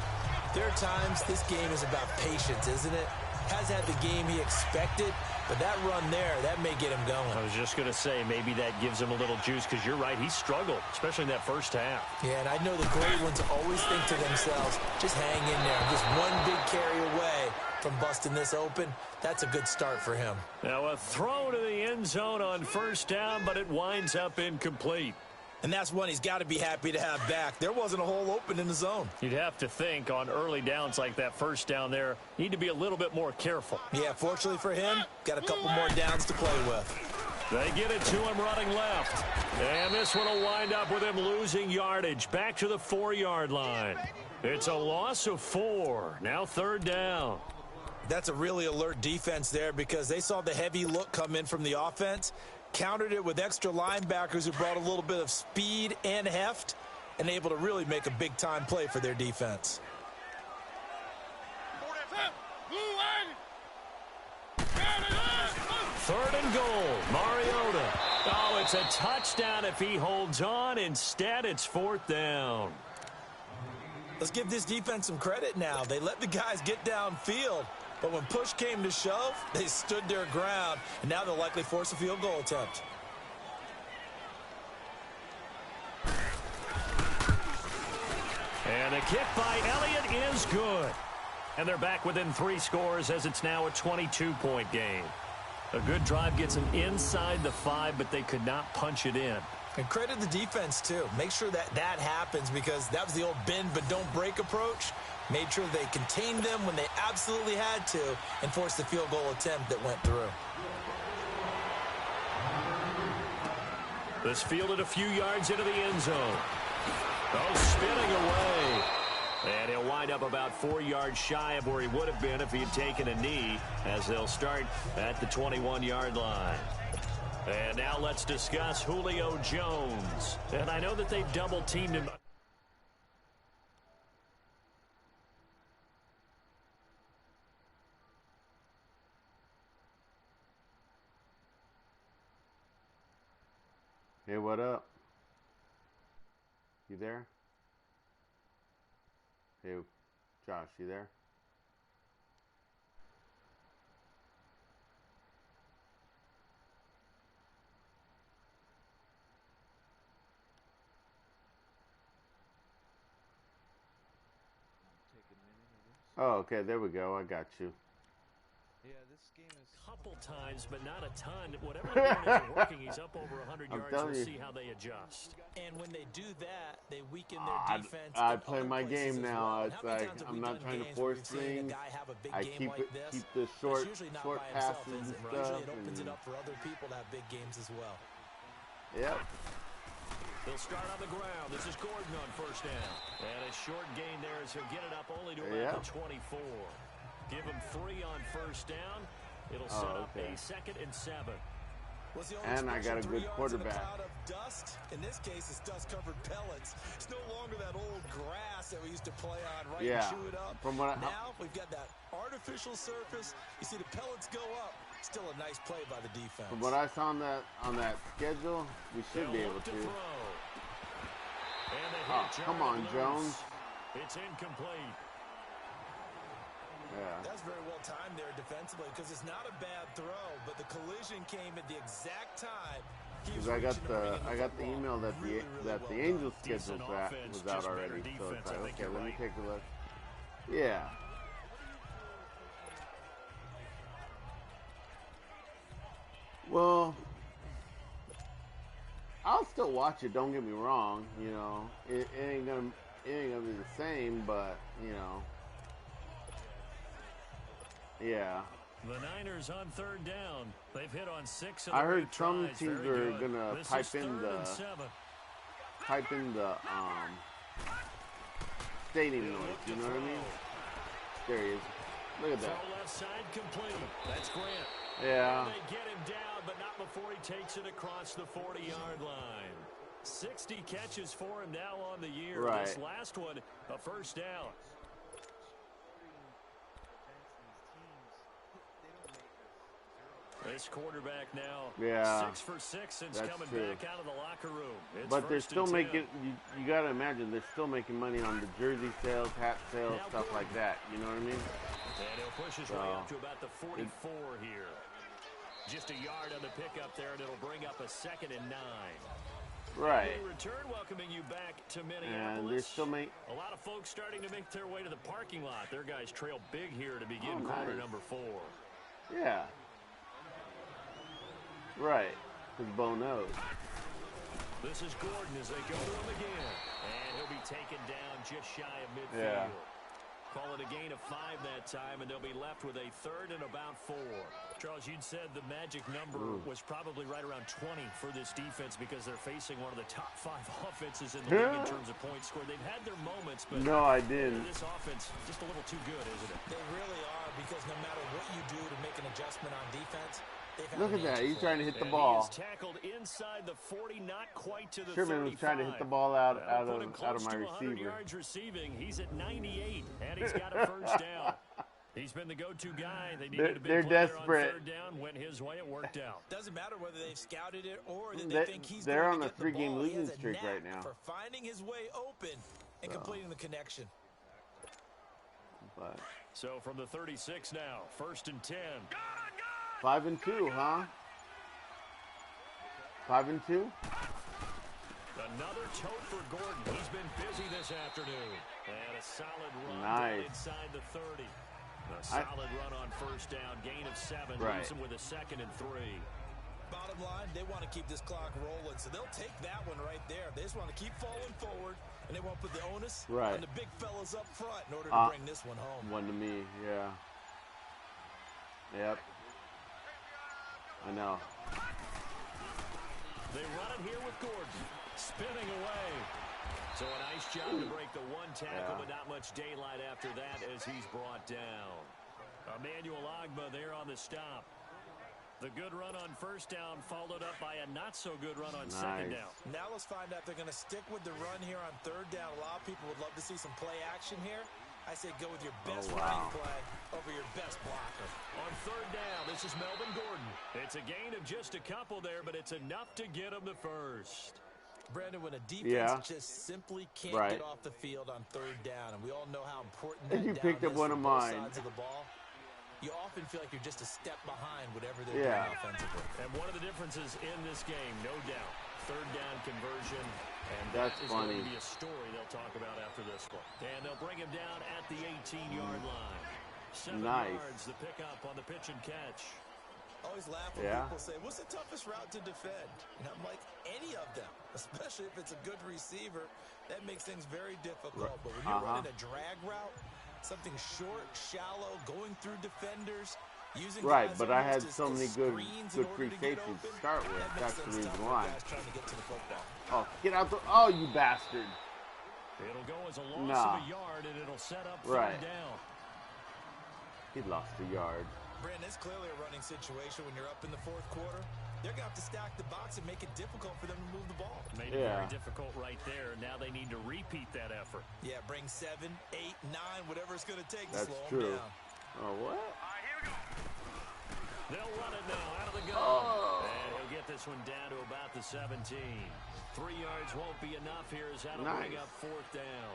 there are times this game is about patience, isn't it? Has had the game he expected, but that run there, that may get him going. I was just going to say, maybe that gives him a little juice, because you're right, he struggled, especially in that first half. Yeah, and I know the great ones always think to themselves, just hang in there. Just one big carry away from busting this open. That's a good start for him. Now a throw to the end zone on first down, but it winds up incomplete. And that's one he's got to be happy to have back. There wasn't a hole open in the zone. You'd have to think on early downs like that first down there, you need to be a little bit more careful. Yeah, fortunately for him, got a couple more downs to play with. They get it to him running left. And this one will wind up with him losing yardage back to the 4-yard line. It's a loss of 4. Now 3rd down. That's a really alert defense there because they saw the heavy look come in from the offense, countered it with extra linebackers who brought a little bit of speed and heft, and able to really make a big-time play for their defense. 3rd and goal, Mariota. Oh, it's a touchdown if he holds on. Instead, it's 4th down. Let's give this defense some credit now. They let the guys get downfield, but when push came to shove, they stood their ground, and now they'll likely force a field goal attempt. And a kick by Elliott is good. And they're back within 3 scores as it's now a 22-point game. A good drive gets them inside the 5, but they could not punch it in. And credit the defense, too. Make sure that that happens because that was the old bend but don't break approach. Made sure they contained them when they absolutely had to and forced the field goal attempt that went through. This fielded a few yards into the end zone. Oh, spinning away. And he'll wind up about 4 yards shy of where he would have been if he had taken a knee, as they'll start at the 21-yard line. And now let's discuss Julio Jones. And I know that they've double-teamed him. Hey, what up? You there? Hey, Josh, you there? Oh, okay, there we go. I got you. Yeah, this game is... Couple times, but not a ton. Whatever they're doing isn't working. He's up over 100 yards. We'll see how they adjust. And when they do that, they weaken their defense. I play my game now. It's like I'm not trying to force things. I keep the short passes and stuff. Usually it opens it up for other people to have big games as well. Yep. They'll start on the ground. This is Gordon on first down. And a short gain there as he'll get it up only to about the 24. Give him 3 on first down. It'll set up a 2nd and 7. And I got a good quarterback. Of dust. In this case, it's dust-covered pellets. It's no longer that old grass that we used to play on, right? Yeah. And chew it up. Now we've got that artificial surface. You see the pellets go up. Still a nice play by the defense. From what I saw on that schedule, we should be able to. Oh, come on, Jones. It's incomplete. Yeah. That's very well timed there defensively because it's not a bad throw, but the collision came at the exact time. Because I got the email that the Angels schedule was out already, so it's like, okay, let me take a look. Yeah. Well, I'll still watch it. Don't get me wrong. You know, it ain't gonna be the same, but you know. Yeah. The Niners on third down. They've hit on 6 of I the heard some tries. teams are gonna type in the stadium noise. You know what I mean? There he is. Look at that. Throw left side complete. That's Grant. Yeah. And they get him down, but not before he takes it across the 40-yard line. 60 catches for him now on the year. Right. This last one, a first down. This quarterback now, 6 for 6 since coming back out of the locker room. But they're still making, you got to imagine, they're still making money on the jersey sales, hat sales, stuff like that. You know what I mean? And he'll push his way up to about the 44 here. Just a yard on the pickup there, and it'll bring up a 2nd and 9. Right. We return, welcoming you back to Minneapolis. And they're still a lot of folks starting to make their way to the parking lot. Their guys trail big here to begin quarter number 4. Yeah. Right, because Bo knows. This is Gordon as they go to him again. And he'll be taken down just shy of midfield. Yeah. Call it a gain of 5 that time, and they'll be left with a 3rd and about 4. Charles, you'd said the magic number was probably right around 20 for this defense because they're facing one of the top 5 offenses in the league in terms of points scored. They've had their moments, but no, I didn't. This offense just a little too good, isn't it? They really are, because no matter what you do to make an adjustment on defense, look at that. He's trying to hit the ball. He is tackled inside the 40, not quite to the Sherman 35. was trying to hit the ball out of my receiver. Yards receiving. He's at 98, and he's got a first down. He's been the go-to guy. They needed a big play desperate. On 3rd down. Went his way. It worked out. Doesn't matter whether they've scouted it or that they think he's they're going on to a get the 3-game ball. losing streak right now. For finding his way open and completing the connection. But so from the 36 now, 1st and 10. 5 and 2, huh? 5 and 2. Another tote for Gordon. He's been busy this afternoon. And a solid run nice. Inside the 30. A solid run on first down. Gain of 7. Right. Leaves him with a 2nd and 3. Bottom line, they want to keep this clock rolling, so they'll take that one right there. They just want to keep falling forward, and they won't put the onus on the big fellas up front in order to bring this one home. One to me, yeah. Yep. I know. They run it here with Gordon. Spinning away. So a nice job to break the 1 tackle, but not much daylight after that as he's brought down. Emmanuel Ogbah there on the stop. The good run on first down followed up by a not-so-good run on second down. Now let's find out if they're going to stick with the run here on 3rd down. A lot of people would love to see some play action here. I say go with your best running play over your best blocker. On on third down. This is Melvin Gordon. It's a gain of just a couple there, but it's enough to get him the first. Brandon, when a defense just simply can't get off the field on third down, and we all know how important that You down picked up is one for of both mine. sides of the ball, you often feel like you're just a step behind whatever they're doing offensively. And one of the differences in this game, no doubt, third down conversion, and that's that is funny. going to be a story they'll talk about after this one. And they'll bring him down at the 18-yard line. 7 yards, the pickup on the pitch and catch. Always laugh when people say, what's the toughest route to defend? And I'm like, any of them, especially if it's a good receiver. That makes things very difficult. But when you're running a drag route, something short, shallow, going through defenders, using but I had so many good free safeties to start with. That's the reason why. Oh, get out the... Oh, you bastard. It'll go as a loss of a yard, and it'll set up third down. He lost a yard. Brandon, it's clearly a running situation when you're up in the fourth quarter. They're going to have to stack the box and make it difficult for them to move the ball. Made it very difficult right there. Now they need to repeat that effort. Yeah, bring 7, 8, 9, whatever it's going to take to slow true. them down. Oh, what? All right, here we go. They'll run it now out of the gun. And he'll get this one down to about the 17. 3 yards won't be enough here as that'll bring up fourth down.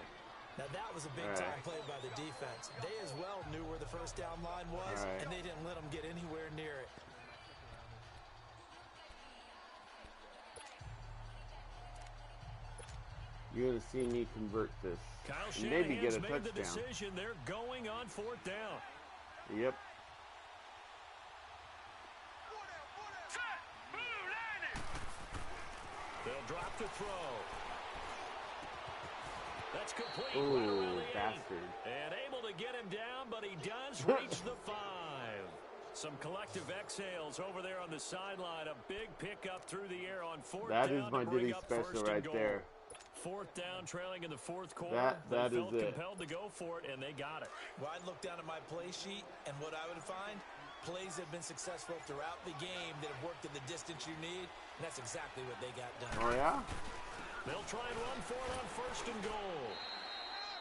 Now, that was a big-time play by the defense. They as well knew where the first down line was, and they didn't let them get anywhere near it. You're going to see me convert this. Kyle And maybe get a made touchdown. the decision. They're going on fourth down. Yep. They'll drop the throw. That's complete. Ooh, bastard. And able to get him down, but he does reach the 5. Some collective exhales over there on the sideline. A big pickup through the air on fourth down. That is my Diddy special right there. Fourth down, trailing in the fourth quarter. That they is felt it. compelled to go for it, and they got it. Well, I'd look down at my play sheet, and what I would find, plays have been successful throughout the game that have worked in the distance you need, and that's exactly what they got done. Oh, yeah? They'll try and run for it on first and goal.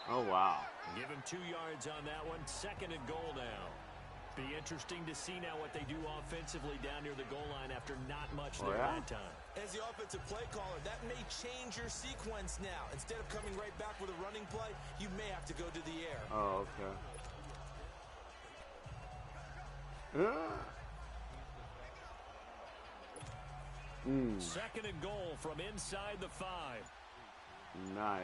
Oh, wow. Give him 2 yards on that one. Second and goal now. Be interesting to see now what they do offensively down near the goal line after not much there that time. As the offensive play caller, that may change your sequence now. Instead of coming right back with a running play, you may have to go to the air. Oh, okay. Second and goal from inside the 5. Nice.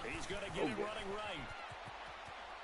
He's going to get it running right.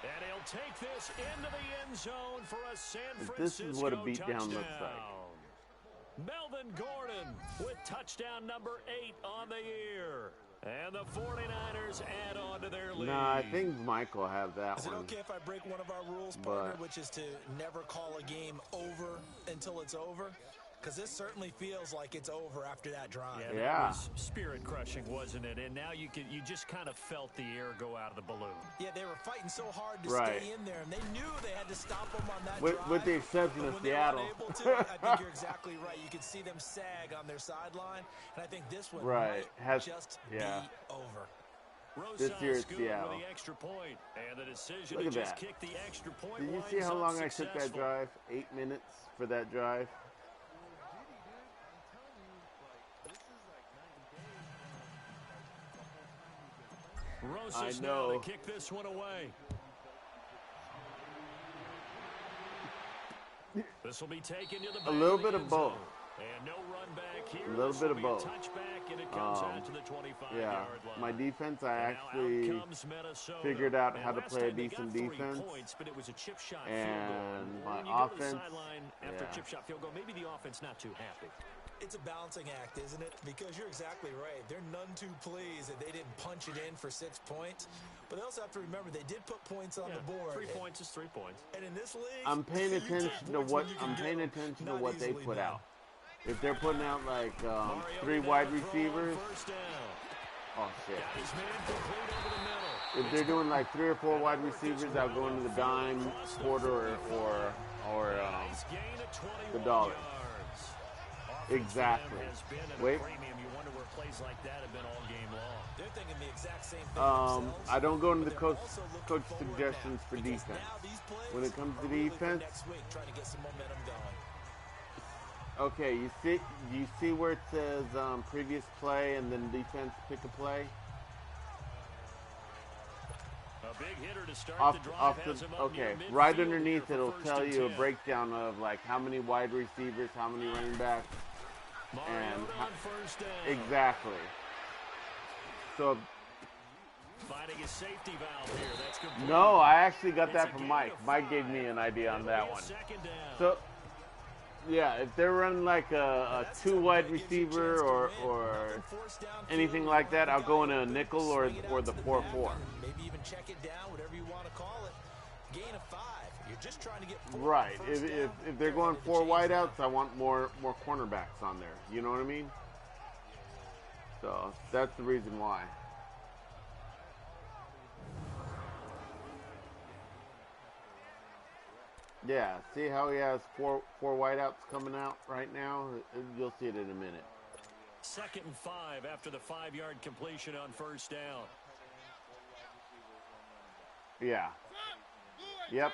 And he'll take this into the end zone for a San Francisco This is what a beatdown touchdown. looks like. Melvin Gordon with touchdown number 8 on the year. And the 49ers add on to their lead. Nah, I think Mike will have that one. Is it okay if I break one of our rules, partner, which is to never call a game over until it's over? Because this certainly feels like it's over after that drive. Yeah, that was spirit-crushing, wasn't it? And now you just kind of felt the air go out of the balloon. Yeah, they were fighting so hard to stay in there, and they knew they had to stop them on that drive. With the exception of Seattle. When they were unable to, I think you're exactly right. You could see them sag on their sideline, and I think this one might just be over. This year it's Seattle. The extra point, and the decision Look at to just that. kick the extra point. Did you see how long I took that drive? 8 minutes for that drive. Rosas now to kick this one away. This will be taken to the a little bit of both. And no run back here. A little bit of both. Touchback, and it comes out to the 25-yard line. My defense, I actually figured out how to play a decent defense. Points, but it was a chip shot and my offense. After a chip shot field goal, maybe the offense not too happy. It's a balancing act, isn't it? Because you're exactly right. They're none too pleased that they didn't punch it in for 6 points. But they also have to remember they did put points on the board. 3 points is 3 points. And in this league, I'm paying attention to what they put out. If they're putting out like 3 wide receivers, oh shit. If they're doing like 3 or 4 wide receivers, I'll go into the dime, quarter, or the dollar. Exactly. Wait. You wonder where plays like that have been all game long. They're thinking the exact same thing. I don't go into the coach suggestions for defense. When it comes to defense, trying to get some momentum going. okay, you see where it says previous play and then defense pick a play? A big hitter to start the drive has him up near midfield right underneath here it'll for tell first you a and 10. breakdown of like how many wide receivers, how many running backs, and on first down. exactly. So Finding a safety valve here. That's complete. no, I actually got that from Mike. Mike gave me an idea on that one. Second down. So yeah, if they're running like a 2 wide receiver or anything like that, I'll go in a nickel or the 4-4. Maybe even check it down, whatever you want to call it. Gain of 5. You're just trying to get 4 Right. first down. If they're going 4 wideouts, I want more cornerbacks on there. You know what I mean? So that's the reason why. Yeah, see how he has four wideouts coming out right now? You'll see it in a minute. 2nd and 5 after the 5-yard completion on first down. Yeah. Yep.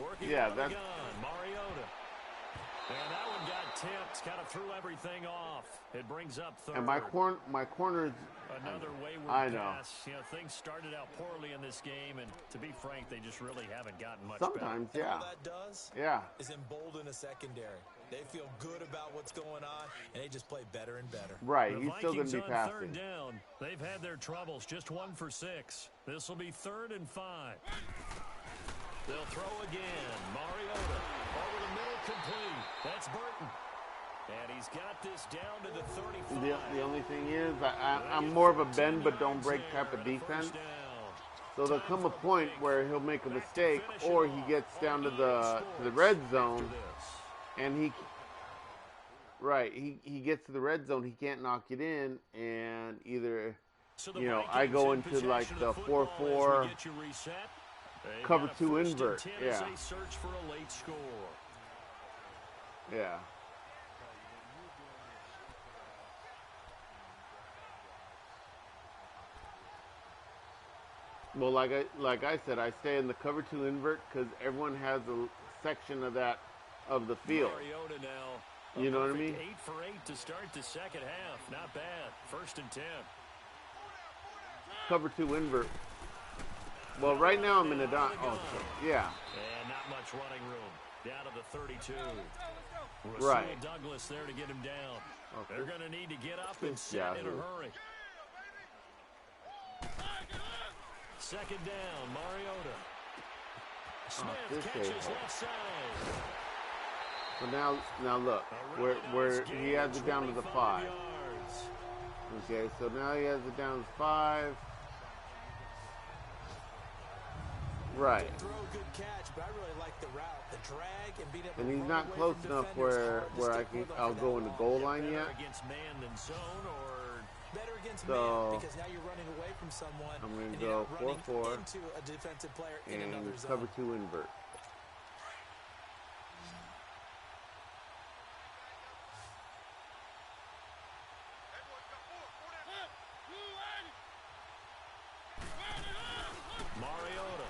Working Yeah, out of the that's... gun, Mariota. And that one got tipped, kind of threw everything off. It brings up third. And my corners... Another wayward I know. pass. You know, things started out poorly in this game, and to be frank, they just really haven't gotten much Sometimes, better. yeah. All that does is embolden a secondary. They feel good about what's going on, and they just play better and better. Right, The he's still going to be Vikings on passing. 3rd down. They've had their troubles, just 1 for 6. This will be 3rd and 5. They'll throw again. Mariota over the middle, complete. That's Burton. And he's got this down to the 35. The only thing is, I'm more of a bend but don't break type of defense. So there'll come a point where he'll make a mistake, or he gets down to the red zone, and he gets to the red zone, he can't knock it in, and either, you know, I go into like the 4-4, cover 2 invert, yeah. Yeah. Well, like I said, I stay in the cover 2 invert because everyone has a section of the field. You know what I mean? 8 for 8 to start the second half. Not bad. 1st and 10. Cover 2 invert. Well, right now I'm in a dot. Oh, yeah. And not much running room. Down to the 32. Right. Rasul Douglas there to get him down. Okay. They're going to need to get up and set in a hurry. 2nd down, Mariota. Smith catches left side. So now look, where he has it down to the 5. Okay, so now he has it down to 5. Right. And he's not close enough where I'll go in the goal line yet. So I'm going to go 4-4 and cover 2 invert. Mariota.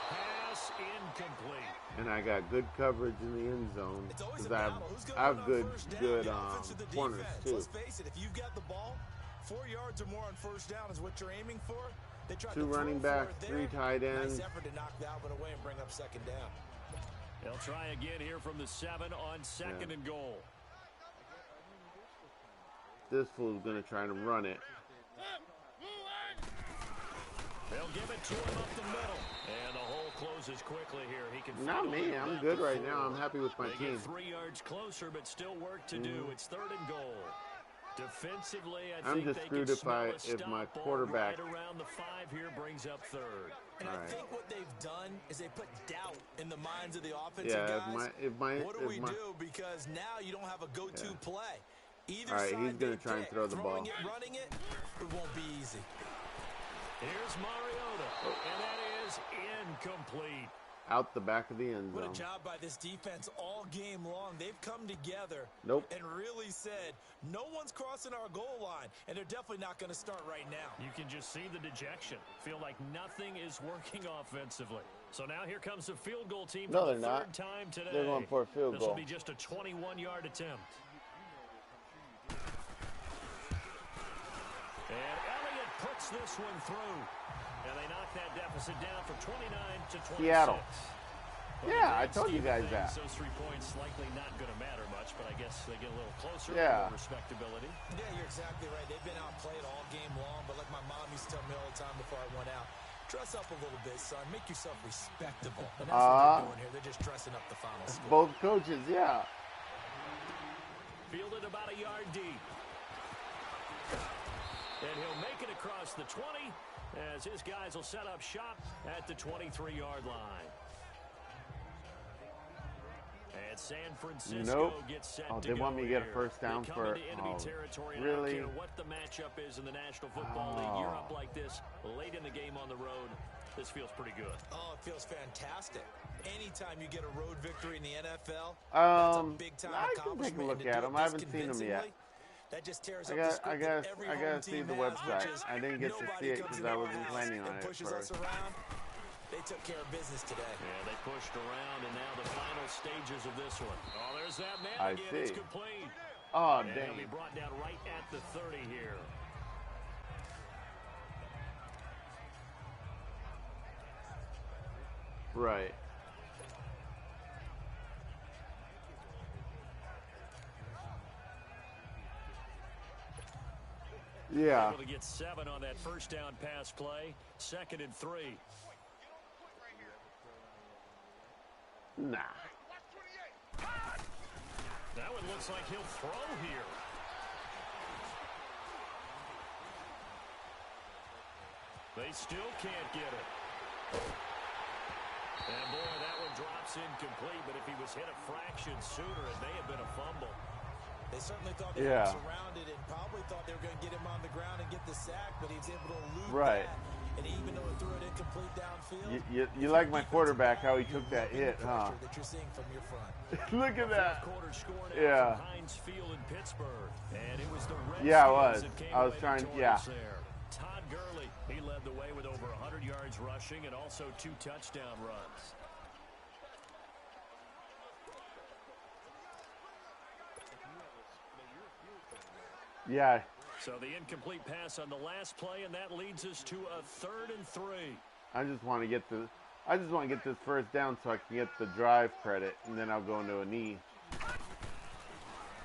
Pass incomplete. And I got good coverage in the end zone because I have good corners too. Let's face it, if you've got the ball, 4 yards or more on first down is what you're aiming for. They try 2 running backs, 3 tight ends. Nice effort to knock that one away and bring up 2nd down. They'll try again here from the 7 on 2nd and goal. This fool's gonna try to run it. They'll give it to him up the middle. And the hole closes quickly here. He can Not me. I'm good right now. I'm happy with my team. 3 yards closer, but still work to do. It's 3rd and goal. Defensively, I'm just screwed if my quarterback right around the 5 here brings up 3rd. And I think what they've done is they put doubt in the minds of the offensive guys. What do we do? Because now you don't have a go-to play. Either all right, side he's going to try and throw the ball. Running it won't be easy. Here's Mariota, and that is incomplete. out the back of the end What zone. a job by this defense all game long. They've come together and really said, no one's crossing our goal line, and they're definitely not going to start right now. You can just see the dejection. Feel like nothing is working offensively. So now here comes the field goal team for the third time today. They're going for a field This goal. will be just a 21-yard attempt. And Elliott puts this one through. And they knock that deficit down from 29 to 26. Seattle. Yeah, I told you guys that. Those 3 points likely not going to matter much, but I guess they get a little closer. Yeah. More respectability. Yeah, you're exactly right. They've been outplayed all game long, but like my mom used to tell me all the time before I went out, dress up a little bit, son. Make yourself respectable. And that's what they're doing here. They're just dressing up the final score. Both coaches, yeah. Fielded about a yard deep. And he'll make it across the 20 as his guys will set up shop at the 23-yard line. And San Francisco gets set to they want me to get a here. first down They come for into enemy territory, and really? I don't care what the matchup is in the National Football League. You're up like this late in the game on the road. This feels pretty good. Oh, it feels fantastic. Anytime you get a road victory in the NFL, that's a big-time accomplishment. I can take a look at them. I haven't seen them yet. That just tears I up the script that every gotta home see team the has, website. which is I didn't get to nobody see it comes because into I our wasn't house planning and on it pushes first. us around. They took care of business today. Yeah, they pushed around, and now the final stages of this one. Oh, there's that man I again. see. It's complete. Oh, And he'll dang. be brought down right at the 30 here. Right. Yeah. Able to get 7 on that first down pass play. 2nd and 3. Nah. That one looks like he'll throw here. They still can't get it. And boy, that one drops incomplete, but if he was hit a fraction sooner, it may have been a fumble. They certainly thought they were surrounded and probably thought they were going to get him on the ground and get the sack, but he was able to elude that. And even though he threw it incomplete downfield, you like my quarterback, how he took that hit, huh? that you're seeing from your front. Look at that. Quarter score now Yeah. from Heinz Field in Pittsburgh. And it was the Redskins Yeah, it was. that came I was away trying, victorious yeah. there. Todd Gurley, he led the way with over 100 yards rushing and also 2 touchdown runs. Yeah. So the incomplete pass on the last play, and that leads us to a 3rd and 3. I just want to get this first down so I can get the drive credit, and then I'll go into a knee.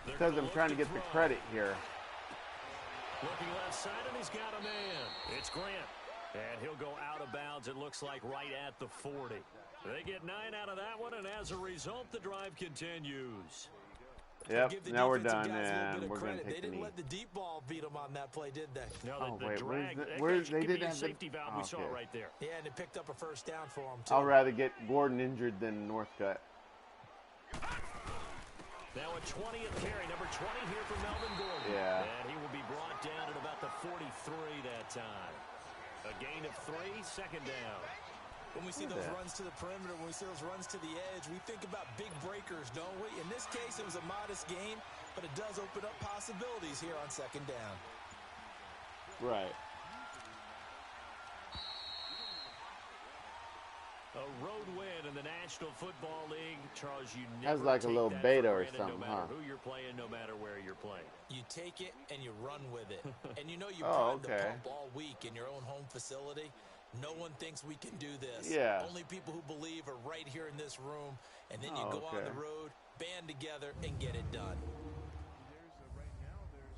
Because I'm trying to get the credit here. Looking left side, and he's got a man. It's Grant. And he'll go out of bounds, it looks like, right at the 40. They get 9 out of that one, and as a result, the drive continues. Yep, now we're done, and we're going to They take the didn't knee. let the deep ball beat them on that play, did they? No, the wait, drag, where's that they could be didn't a have the safety valve. We saw it right there. Yeah, and it picked up a first down for him, too. I'll rather get Gordon injured than Northcutt. Now a 20th carry, number 20 here for Melvin Gordon. Yeah. And he will be brought down at about the 43 that time. A gain of 3, 2nd down. When we see those runs to the perimeter, when we see those runs to the edge, we think about big breakers, don't we? In this case, it was a modest gain, but it does open up possibilities here on 2nd down. Right. A road win in the National Football League, Charles. You That's never like a take little that beta for or granted, something, no matter huh? who you're playing, no matter where you're playing. You take it and you run with it. And you know you Oh, primed the okay. pump all week in your own home facility. No one thinks we can do this. Yeah. Only people who believe are right here in this room. And then you Oh, go on the road, band together, and get it done.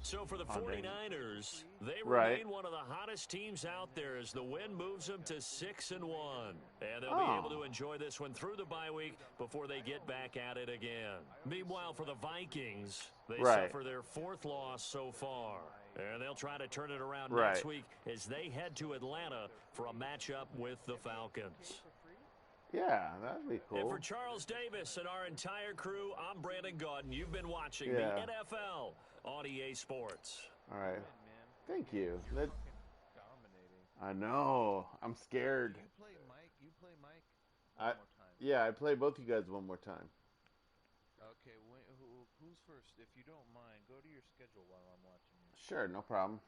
So for the 49ers, they Right. remain one of the hottest teams out there as the win moves them to 6-1. And they'll be able to enjoy this one through the bye week before they get back at it again. Meanwhile, for the Vikings, they suffer their 4th loss so far. And they'll try to turn it around next week as they head to Atlanta for a matchup with the Falcons. Yeah, that'd be cool. And for Charles Davis and our entire crew, I'm Brandon Gaudin. You've been watching the NFL on EA Sports. All right. Thank you. I know. I'm scared. You play Mike. I- One more time. Yeah, I play both you guys one more time. Okay, who's first? If you don't mind, go to your schedule while I'm watching it. Sure, no problem.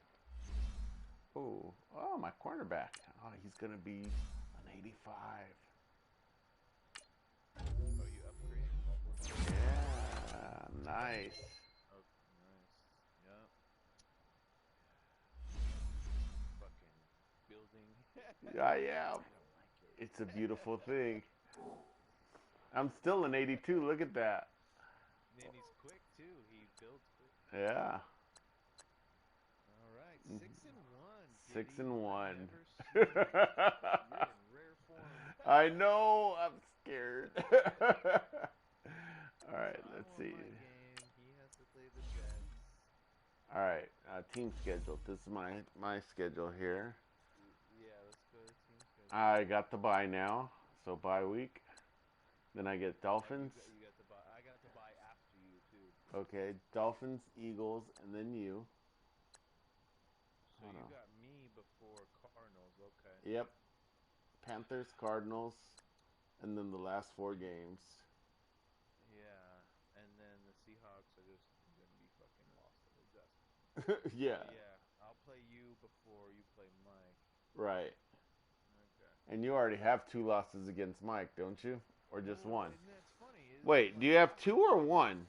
Ooh, oh, my cornerback. Oh, he's gonna be an 85. Oh, you upgrade? Yeah, nice. Oh, nice. Yep. Fucking building. Yeah. I don't like it. It's a beautiful thing. I'm still an 82. Look at that. And he's quick too. He builds quick. Yeah. All right, 6-1. 6-1. You're in rare form. I know. I'm scared. All right, So let's I see. won my game. He has to play the Jets. All right, team schedule. This is my schedule here. Yeah, let's go to team schedule. I got the bye now, so bye week. Then I get Dolphins. You got the buy. I got the buy after you too. Okay, Dolphins, Eagles, and then you. So you got me before Cardinals. Okay. Yep. Panthers, Cardinals, and then the last 4 games. Yeah, and then the Seahawks are just gonna be fucking lost in adjustment. Yeah. Yeah, I'll play you before you play Mike. Right. Okay. And you already have 2 losses against Mike, don't you? Or just 1? Isn't that funny? Wait, do you have 2 or 1?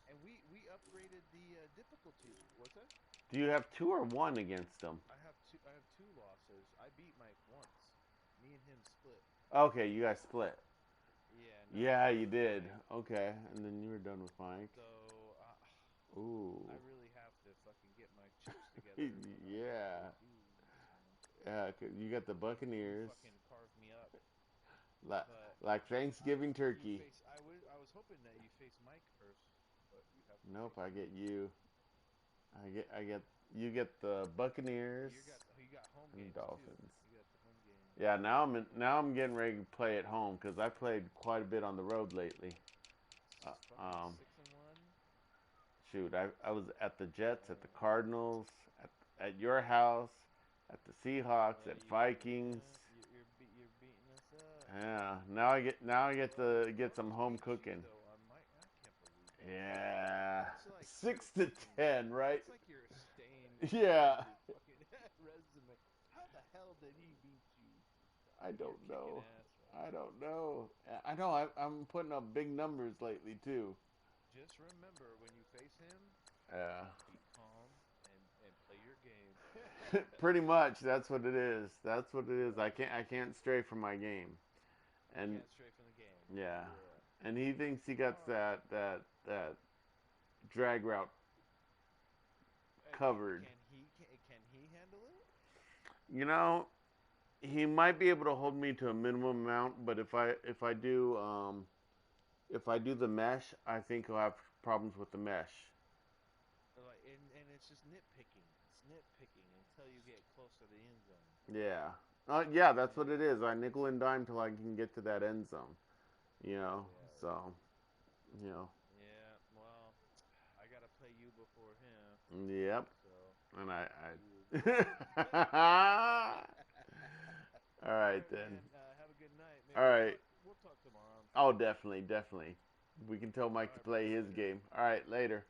And we upgraded the difficulty. What's that? Do you have 2 or 1 against him? I have two losses. I beat Mike once. Me and him split. Okay, you guys split. Yeah. Yeah, you did. Okay, and then you were done with Mike. So, Ooh. I really have to fucking get my chips together. Yeah. Yeah, 'cause you got the Buccaneers. Fucking carve me up. Like Thanksgiving turkey. I was hoping that you face Mike first, but you have. Nope, I get you. You get the Buccaneers You got home and games Dolphins. too. You got the home game. Yeah, now I'm getting ready to play at home because I played quite a bit on the road lately. 6-1. Shoot, I was at the Jets, at the Cardinals, at your house, at the Seahawks, at Vikings. You're beating us up. Yeah, now I get to get some home cooking. I can't believe. Yeah, Like 6-10, right? It's like you're staying. Yeah. Resume. How the hell did he beat you? I don't know. Ass, right? I don't know. I know I'm putting up big numbers lately too. Just remember when you face him, Yeah. be calm and play your game. Pretty much, that's what it is. That's what it is. I can't stray from my game. And Can't stray from the game. yeah. And he thinks he got that drag route covered. Can he handle it? You know, he might be able to hold me to a minimum amount, but if I do the mesh, I think he'll have problems with the mesh. And it's just nitpicking. It's nitpicking until you get close to the end zone. Yeah. Yeah, that's what it is. I nickel and dime till I can get to that end zone. You know, so, you know. Yeah, well, I got to play you before him. Yep. So. And All right, then. Man, have a good night. Maybe All right. We'll talk tomorrow. Oh, definitely. We can tell Mike to play his game. All right, later.